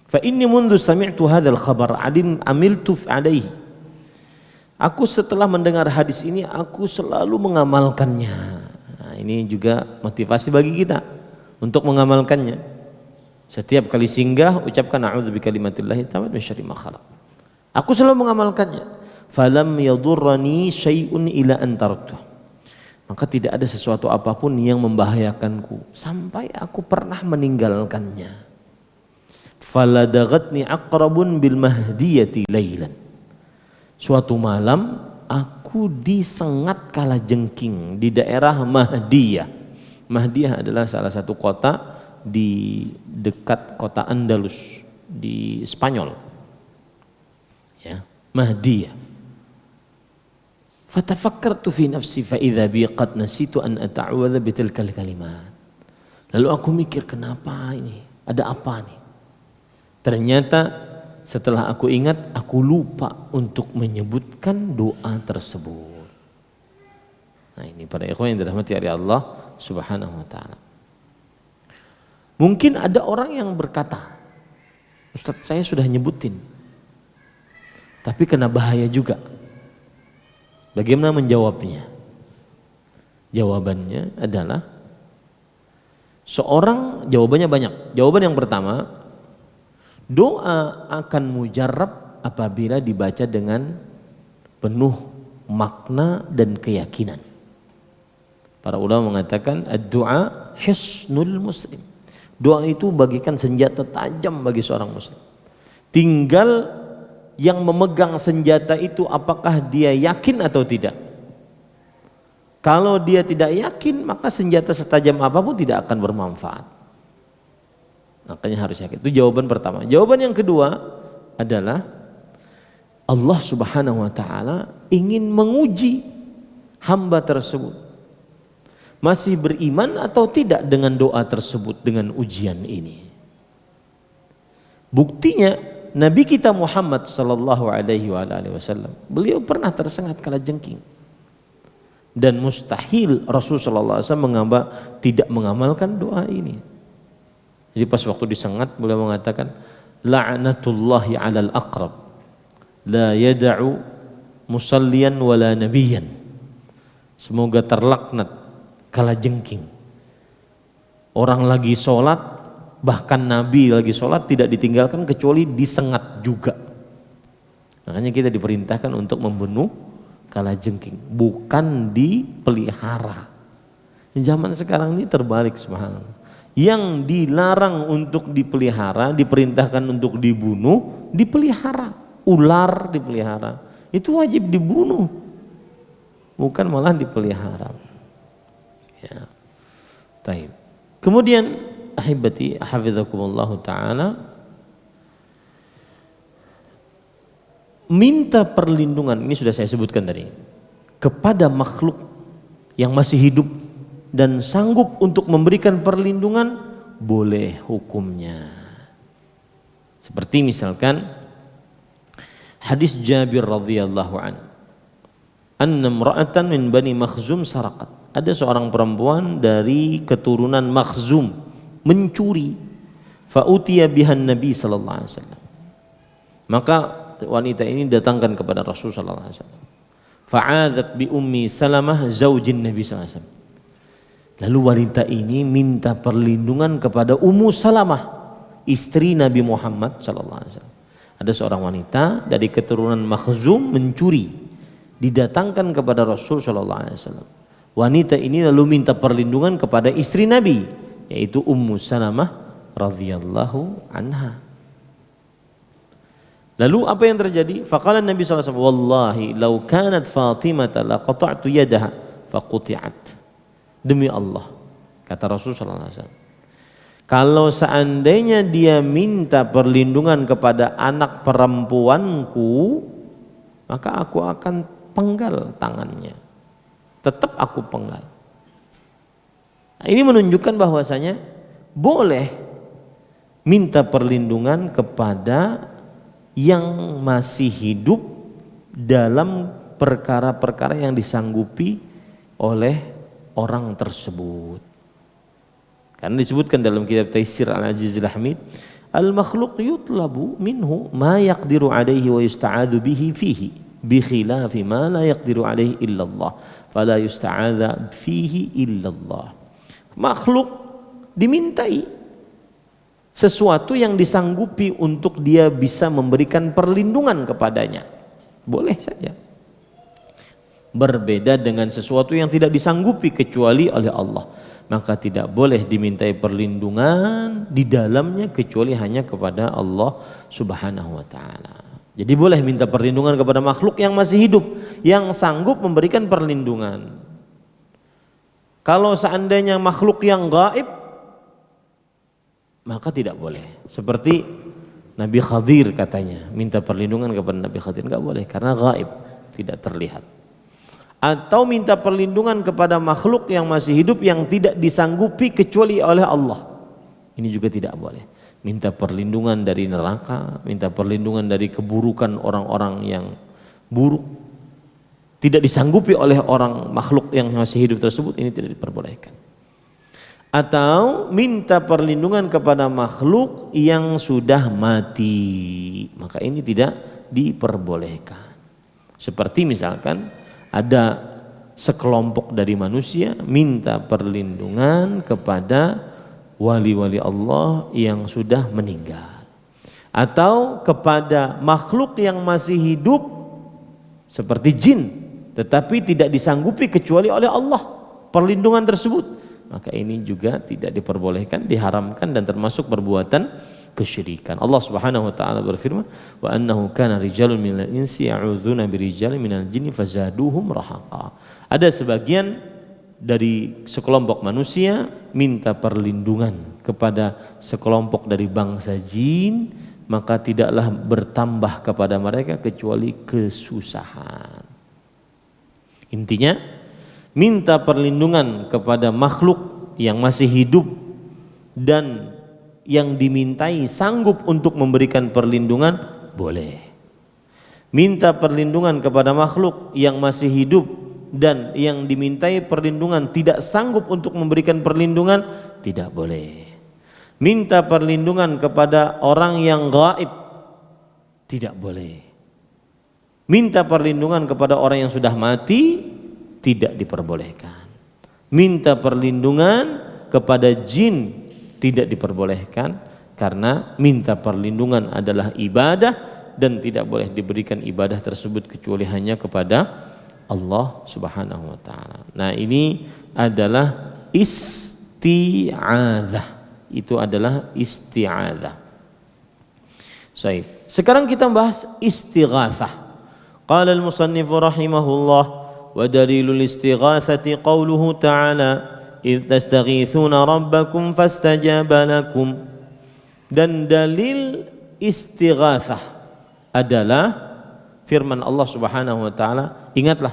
Fa inni mundu sami'tu hadzal khabar amiltu alaihi. Aku setelah mendengar hadis ini aku selalu mengamalkannya. Nah, ini juga motivasi bagi kita untuk mengamalkannya. Setiap kali singgah ucapkan a'udzu bikalimatillahi tammati min syarri ma khalaq. Aku selalu mengamalkannya. Falam yadurrani syai'un ila an taraktuh. Maka tidak ada sesuatu apapun yang membahayakanku sampai aku pernah meninggalkannya. Faladagatni aqrabun bil mahdiyati lailan. Suatu malam aku disengat kalajengking di daerah Mahdiyah. Mahdiyah adalah salah satu kota di dekat kota Andalus di Spanyol. Ya, Mahdiyah. Fatafakkartu fi nafsi fa idza bi qad nasitu an ata'awwadha bitilkal kalimat. Lalu aku mikir, kenapa ini? Ada apa nih? Ternyata setelah aku ingat, aku lupa untuk menyebutkan doa tersebut. Nah, ini para ikhwan yang dirahmati oleh Allah Subhanahu wa taala. Mungkin ada orang yang berkata, Ustaz, saya sudah nyebutin, tapi kena bahaya juga. Bagaimana menjawabnya? Jawabannya adalah jawabannya banyak. Jawaban yang pertama, doa akan mujarrab apabila dibaca dengan penuh makna dan keyakinan. Para ulama mengatakan ad-du'a hisnul muslim. Doa itu bagikan senjata tajam bagi seorang muslim. Tinggal yang memegang senjata itu apakah dia yakin atau tidak. Kalau dia tidak yakin, maka senjata setajam apapun tidak akan bermanfaat. Makanya harus yakin. Itu jawaban pertama. Jawaban yang kedua adalah Allah Subhanahu wa taala ingin menguji hamba tersebut. Masih beriman atau tidak dengan doa tersebut, dengan ujian ini. Buktinya Nabi kita Muhammad sallallahu alaihi wasallam, beliau pernah tersengat kalajengking. Dan mustahil Rasul sallallahu alaihi wasallam tidak mengamalkan doa ini. Jadi pas waktu disengat beliau mengatakan, la'natullahi 'alal aqrab la yada'u musalliyan wala nabiyyan. Semoga terlaknat kalajengking. Orang lagi sholat, bahkan Nabi lagi sholat tidak ditinggalkan kecuali disengat juga. Makanya kita diperintahkan untuk membunuh kalajengking, bukan dipelihara. Zaman sekarang ini terbalik, subhanallah. Yang dilarang untuk dipelihara, diperintahkan untuk dibunuh, dipelihara. Ular dipelihara, itu wajib dibunuh, bukan malah dipelihara. Ya. Taib. Kemudian ahibati hafizakumullah ta'ala, minta perlindungan, ini sudah saya sebutkan tadi, kepada makhluk yang masih hidup dan sanggup untuk memberikan perlindungan, boleh hukumnya. Seperti misalkan hadis Jabir radhiyallahu an, anna imra'atan min bani Makhzum saraqat. Ada seorang perempuan dari keturunan Makhzum mencuri. Fa utiya bihan Nabi sallallahu alaihi wasallam. Maka wanita ini datangkan kepada Rasul sallallahu alaihi wasallam. Fa'adat bi ummi Salamah zaujin Nabi sallallahu alaihi wasallam. Lalu wanita ini minta perlindungan kepada Ummu Salamah, istri Nabi Muhammad sallallahu alaihi wasallam. Ada seorang wanita dari keturunan Makhzum mencuri, didatangkan kepada Rasul sallallahu alaihi wasallam. Wanita ini lalu minta perlindungan kepada istri Nabi, yaitu Ummu Salamah radhiyallahu anha. Lalu apa yang terjadi? Faqala Nabi sallallahu alaihi wasallam, wallahi law kanat Fatimah laqata'tu yadaha faquti'at. Demi Allah, kata Rasul sallallahu alaihi wasallam, kalau seandainya dia minta perlindungan kepada anak perempuanku, maka aku akan penggal tangannya. Tetap aku penggal. Nah, ini menunjukkan bahwasanya boleh minta perlindungan kepada yang masih hidup dalam perkara-perkara yang disanggupi oleh orang tersebut. Karena disebutkan dalam kitab Taisir Al-Azizil Hamid, al-makhluq yutlabu minhu ma yaqdiru alaihi wa yusta'adu bihi fihi bi khilafi ma la yaqdiru alaihi illallah fala yusta'adha fihi illallah. Makhluk dimintai sesuatu yang disanggupi untuk dia bisa memberikan perlindungan kepadanya, boleh saja. Berbeda dengan sesuatu yang tidak disanggupi kecuali oleh Allah, maka tidak boleh dimintai perlindungan di dalamnya kecuali hanya kepada Allah Subhanahu wa taala. Jadi boleh minta perlindungan kepada makhluk yang masih hidup, yang sanggup memberikan perlindungan. Kalau seandainya makhluk yang gaib, maka tidak boleh. Seperti Nabi Khadir katanya, minta perlindungan kepada Nabi Khadir, enggak boleh karena gaib, tidak terlihat. Atau minta perlindungan kepada makhluk yang masih hidup yang tidak disanggupi kecuali oleh Allah, ini juga tidak boleh. Minta perlindungan dari neraka, minta perlindungan dari keburukan orang-orang yang buruk, tidak disanggupi oleh orang makhluk yang masih hidup tersebut, ini tidak diperbolehkan. Atau minta perlindungan kepada makhluk yang sudah mati, maka ini tidak diperbolehkan. Seperti misalkan ada sekelompok dari manusia minta perlindungan kepada wali-wali Allah yang sudah meninggal, atau kepada makhluk yang masih hidup seperti jin tetapi tidak disanggupi kecuali oleh Allah perlindungan tersebut, maka ini juga tidak diperbolehkan, diharamkan dan termasuk perbuatan kesyirikan. Allah Subhanahu wa taala berfirman, wa annahu kana rijalun minal insi ya'udzuna birijalin minal jinni fazaduhum rahaqa. Ada sebagian dari sekelompok manusia minta perlindungan kepada sekelompok dari bangsa jin, maka tidaklah bertambah kepada mereka kecuali kesusahan. Intinya, minta perlindungan kepada makhluk yang masih hidup dan yang dimintai sanggup untuk memberikan perlindungan, boleh. Minta perlindungan kepada makhluk yang masih hidup dan yang dimintai perlindungan tidak sanggup untuk memberikan perlindungan, tidak boleh. Minta perlindungan kepada orang yang gaib, tidak boleh. Minta perlindungan kepada orang yang sudah mati, tidak diperbolehkan. Minta perlindungan kepada jin tidak diperbolehkan, karena minta perlindungan adalah ibadah dan tidak boleh diberikan ibadah tersebut kecuali hanya kepada Allah Subhanahu wa taala. Nah, ini adalah isti'adzah. Itu adalah isti'adzah. Baik. Sekarang kita bahas istighatsah. Qala al-musannif rahimahullah wa dalilul istighatsati qauluhu ta'ala إذ تستغيثون ربكم فاستجاب لكم. Dan dalil istighatsah adalah firman Allah Subhanahu wa taala, ingatlah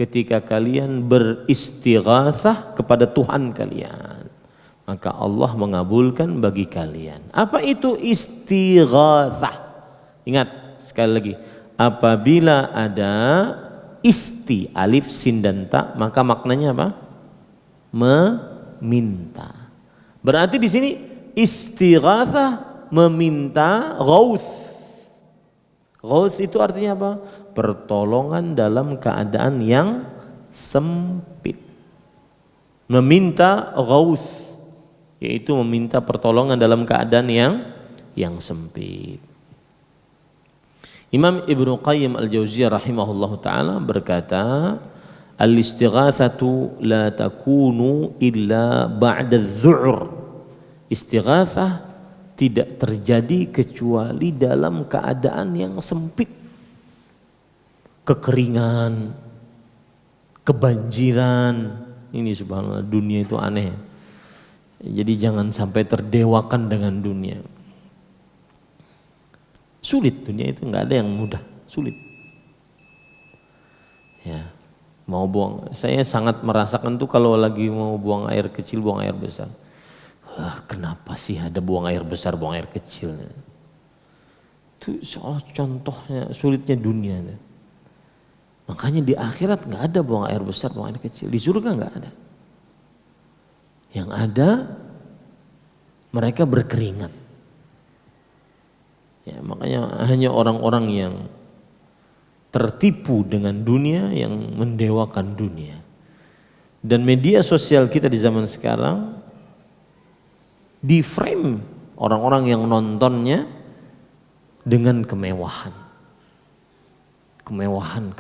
ketika kalian beristighatsah kepada Tuhan kalian, maka Allah mengabulkan bagi kalian. Apa itu istighatsah? Ingat sekali lagi, apabila ada isti, alif, sin dan ta, maka maknanya apa? Meminta. Berarti di sini istighatsah meminta ghauts. Ghauts itu artinya apa? Pertolongan dalam keadaan yang sempit. Meminta ghauts yaitu meminta pertolongan dalam keadaan yang sempit. Imam Ibnu Qayyim Al-Jauziyah rahimahullahu taala berkata, al-istighatsatu la takunu illa ba'da adh-dhu'r. Istighatsah tidak terjadi kecuali dalam keadaan yang sempit. Kekeringan, kebanjiran. Ini subhanallah, dunia itu aneh. Jadi jangan sampai terdewakan dengan dunia. Sulit, dunia itu enggak ada yang mudah, sulit. Ya. Mau buang, saya sangat merasakan tuh kalau lagi mau buang air kecil, buang air besar. Kenapa sih ada buang air besar, buang air kecil? Itu soal contohnya sulitnya dunia. Makanya di akhirat nggak ada buang air besar, buang air kecil. Di surga nggak ada. Yang ada mereka berkeringat. Ya, makanya hanya orang-orang yang tertipu dengan dunia yang mendewakan dunia. Dan media sosial kita di zaman sekarang di frame orang-orang yang nontonnya dengan kemewahan. Kemewahan.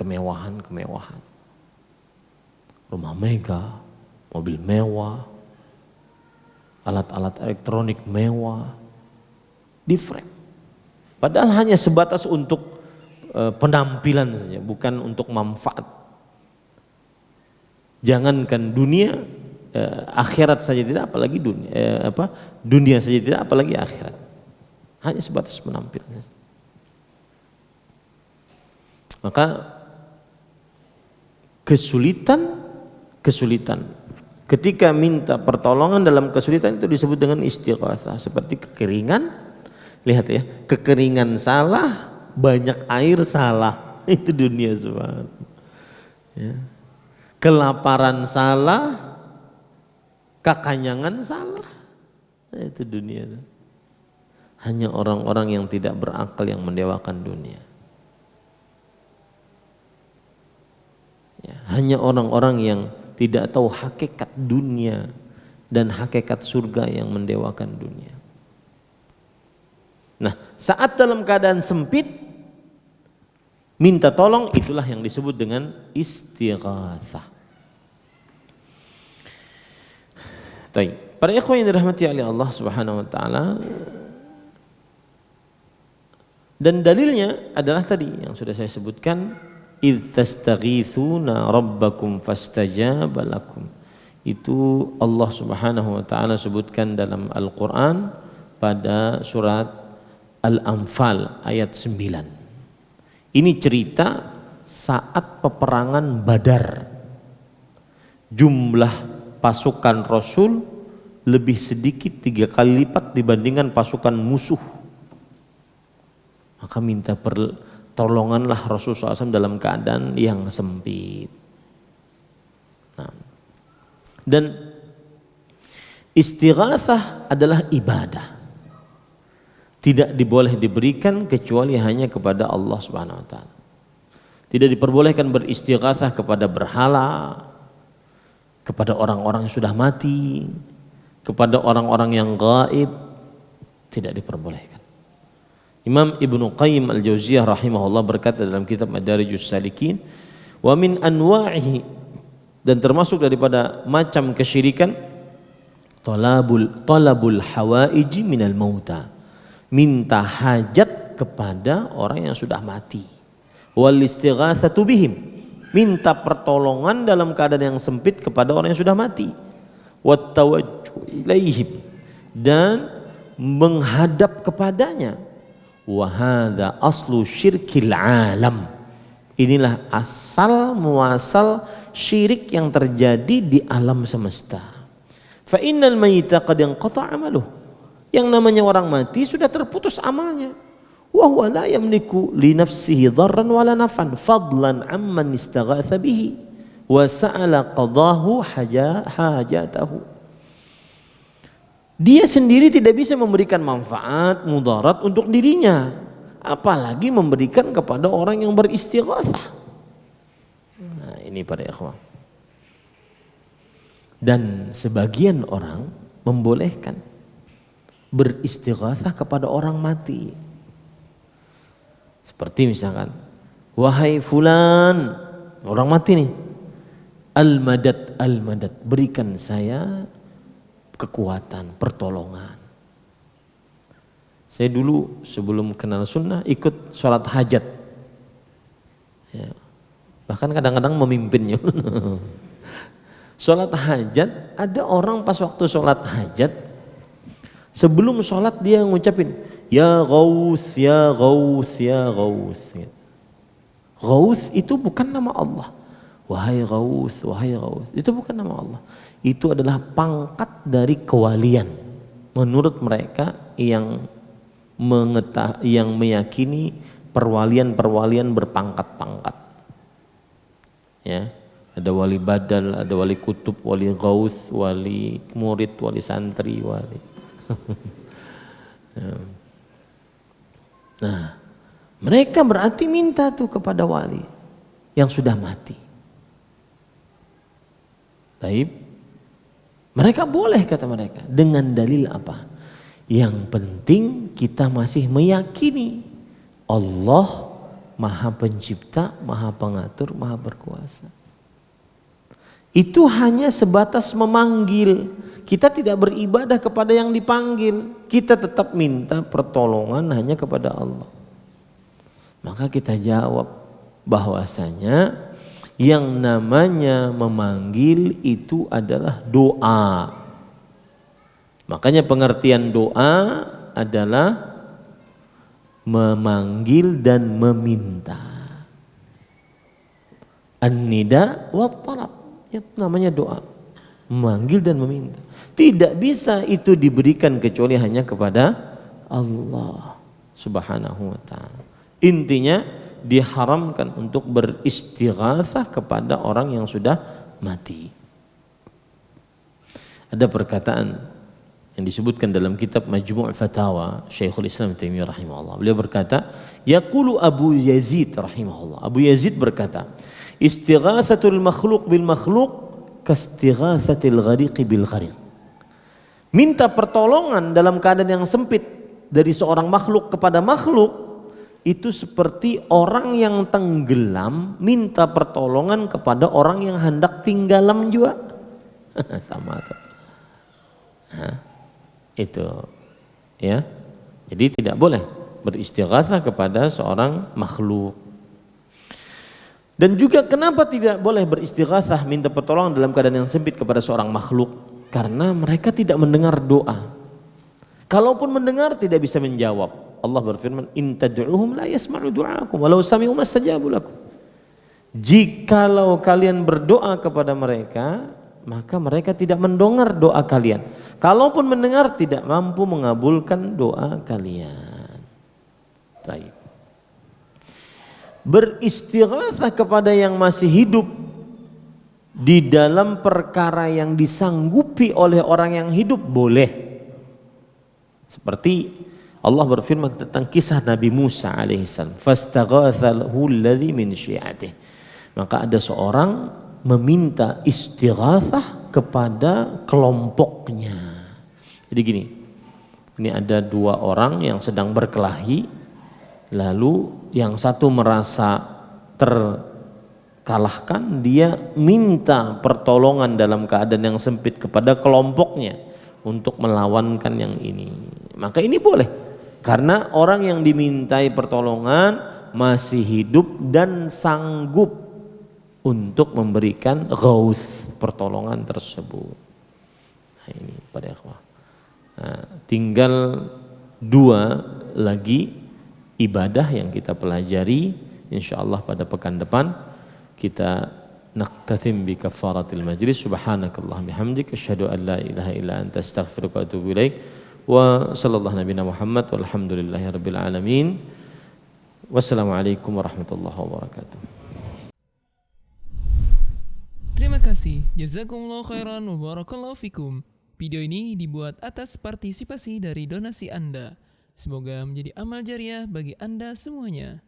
Rumah mewah, mobil mewah, alat-alat elektronik mewah, di frame. Padahal hanya sebatas untuk penampilan saja, bukan untuk manfaat. Jangankan dunia, akhirat saja tidak, apalagi dunia saja tidak, apalagi akhirat. Hanya sebatas penampilan. Maka kesulitan ketika minta pertolongan dalam kesulitan itu disebut dengan istighatsah. Seperti kekeringan, lihat ya, kekeringan salah, banyak air salah, itu dunia subhanallah. Ya. Kelaparan salah, kekanyangan salah, itu dunia. Hanya orang-orang yang tidak berakal yang mendewakan dunia. Ya, hanya orang-orang yang tidak tahu hakikat dunia dan hakikat surga yang mendewakan dunia. Nah, saat dalam keadaan sempit minta tolong, itulah yang disebut dengan istighatsah. Baik, para ikhwan yang dirahmati oleh Allah Subhanahu wa taala, dan dalilnya adalah tadi yang sudah saya sebutkan, idz tastaghitsuna rabbakum fastajaba lakum. Itu Allah Subhanahu wa taala sebutkan dalam Al-Qur'an pada surat Al-Anfal ayat 9. Ini cerita saat peperangan Badar. Jumlah pasukan Rasul lebih sedikit 3 kali lipat dibandingkan pasukan musuh. Maka minta pertolonganlah Rasulullah SAW dalam keadaan yang sempit. Nah, dan istighatsah adalah ibadah. Tidak diboleh diberikan kecuali hanya kepada Allah Subhanahu wa taala. Tidak diperbolehkan beristighatsah kepada berhala, kepada orang-orang yang sudah mati, kepada orang-orang yang gaib, tidak diperbolehkan. Imam Ibnu Qayyim Al-Jauziyah rahimahullah berkata dalam kitab Madarijus Salikin, wa min anwa'ihi, dan termasuk daripada macam kesyirikan, talabul hawaiji minal mauta, minta hajat kepada orang yang sudah mati, wal istighatsatu bihim, minta pertolongan dalam keadaan yang sempit kepada orang yang sudah mati, wat tawajjuh ilaihim, dan menghadap kepadanya. Wa hadza aslu syirkil alam, inilah asal muasal syirik yang terjadi di alam semesta. Fa innal mayyita qad inqata 'amaluhu, yang namanya orang mati sudah terputus amalnya. Wa huwa la yamliku li nafsihi dharran wala nafan fadlan amman istaghatha bihi wa sa'ala qadahu hajatahu. Dia sendiri tidak bisa memberikan manfaat, mudarat untuk dirinya, apalagi memberikan kepada orang yang beristighatsah. Nah, ini para ikhwan. Dan sebagian orang membolehkan beristighatsah kepada orang mati. Seperti misalkan, wahai fulan, orang mati nih, al-madad, al-madad, berikan saya kekuatan, pertolongan. Saya dulu sebelum kenal sunnah ikut sholat hajat, ya, bahkan kadang-kadang memimpinnya. Sholat hajat, ada orang pas waktu sholat hajat, sebelum sholat dia ngucapin, ya Ghauth, ya Ghauth, ya Ghauth. Ghauth itu bukan nama Allah. Wahai Ghauth, wahai Ghauth, itu bukan nama Allah. Itu adalah pangkat dari kewalian menurut mereka yang meyakini perwalian-perwalian berpangkat-pangkat. Ya, ada wali badal, ada wali kutub, wali Ghauth, wali murid, wali santri, wali. Nah, mereka berarti minta tuh kepada wali yang sudah mati. Taib. Mereka boleh, kata mereka, dengan dalil apa? Yang penting kita masih meyakini Allah Maha Pencipta, Maha Pengatur, Maha Berkuasa. Itu hanya sebatas memanggil. Kita tidak beribadah kepada yang dipanggil. Kita tetap minta pertolongan hanya kepada Allah. Maka kita jawab bahwasanya yang namanya memanggil itu adalah doa. Makanya pengertian doa adalah memanggil dan meminta. An-nida wa talab, itu namanya doa, memanggil dan meminta. Tidak bisa itu diberikan kecuali hanya kepada Allah Subhanahu wa ta'ala. Intinya diharamkan untuk beristighatsah kepada orang yang sudah mati. Ada perkataan yang disebutkan dalam kitab Majmu' Fatawa Syekhul Islam Taimiyah rahimahullah. Beliau berkata, yaqulu Abu Yazid rahimahullah. Abu Yazid berkata, istighatsatul makhluq bil makhluq kastighatsatil ghariq bil ghariq. Minta pertolongan dalam keadaan yang sempit dari seorang makhluk kepada makhluk itu seperti orang yang tenggelam minta pertolongan kepada orang yang hendak tinggalam juga. Sama tuh. Nah, itu ya. Jadi tidak boleh beristighatsah kepada seorang makhluk. Dan juga kenapa tidak boleh beristighatsah minta pertolongan dalam keadaan yang sempit kepada seorang makhluk? Karena mereka tidak mendengar doa. Kalaupun mendengar tidak bisa menjawab. Allah berfirman, in tad'uhum la yasma'u du'aakum walau sami'u mastajabu lakum. Jikalau kalian berdoa kepada mereka, maka mereka tidak mendengar doa kalian. Kalaupun mendengar tidak mampu mengabulkan doa kalian. Baik. Beristighatsah kepada yang masih hidup di dalam perkara yang disanggupi oleh orang yang hidup boleh. Seperti Allah berfirman tentang kisah Nabi Musa alaihissalam, fastaghathahu alladhi min syi'atihi. Maka ada seorang meminta istighatsah kepada kelompoknya. Jadi gini, ini ada dua orang yang sedang berkelahi, lalu yang satu merasa terkalahkan, dia minta pertolongan dalam keadaan yang sempit kepada kelompoknya untuk melawankan yang ini. Maka ini boleh, karena orang yang dimintai pertolongan masih hidup dan sanggup untuk memberikan ghauth, pertolongan tersebut. Nah, ini pada ikhwah. Nah, tinggal dua lagi ibadah yang kita pelajari, insyaallah pada pekan depan kita naqtatim bi kafaratil majlis. Subhanakallah bihamdik asyhadu an la ilaha illa anta astaghfiruka wa atubu ilaik. Wa sallallahu nabiyana Muhammad walhamdulillahi rabbil alamin. Wassalamualaikum warahmatullahi wabarakatuh. Terima kasih, jazakumullah khairan wa barakallahu fikum. Video ini dibuat atas partisipasi dari donasi Anda. Semoga menjadi amal jariah bagi Anda semuanya.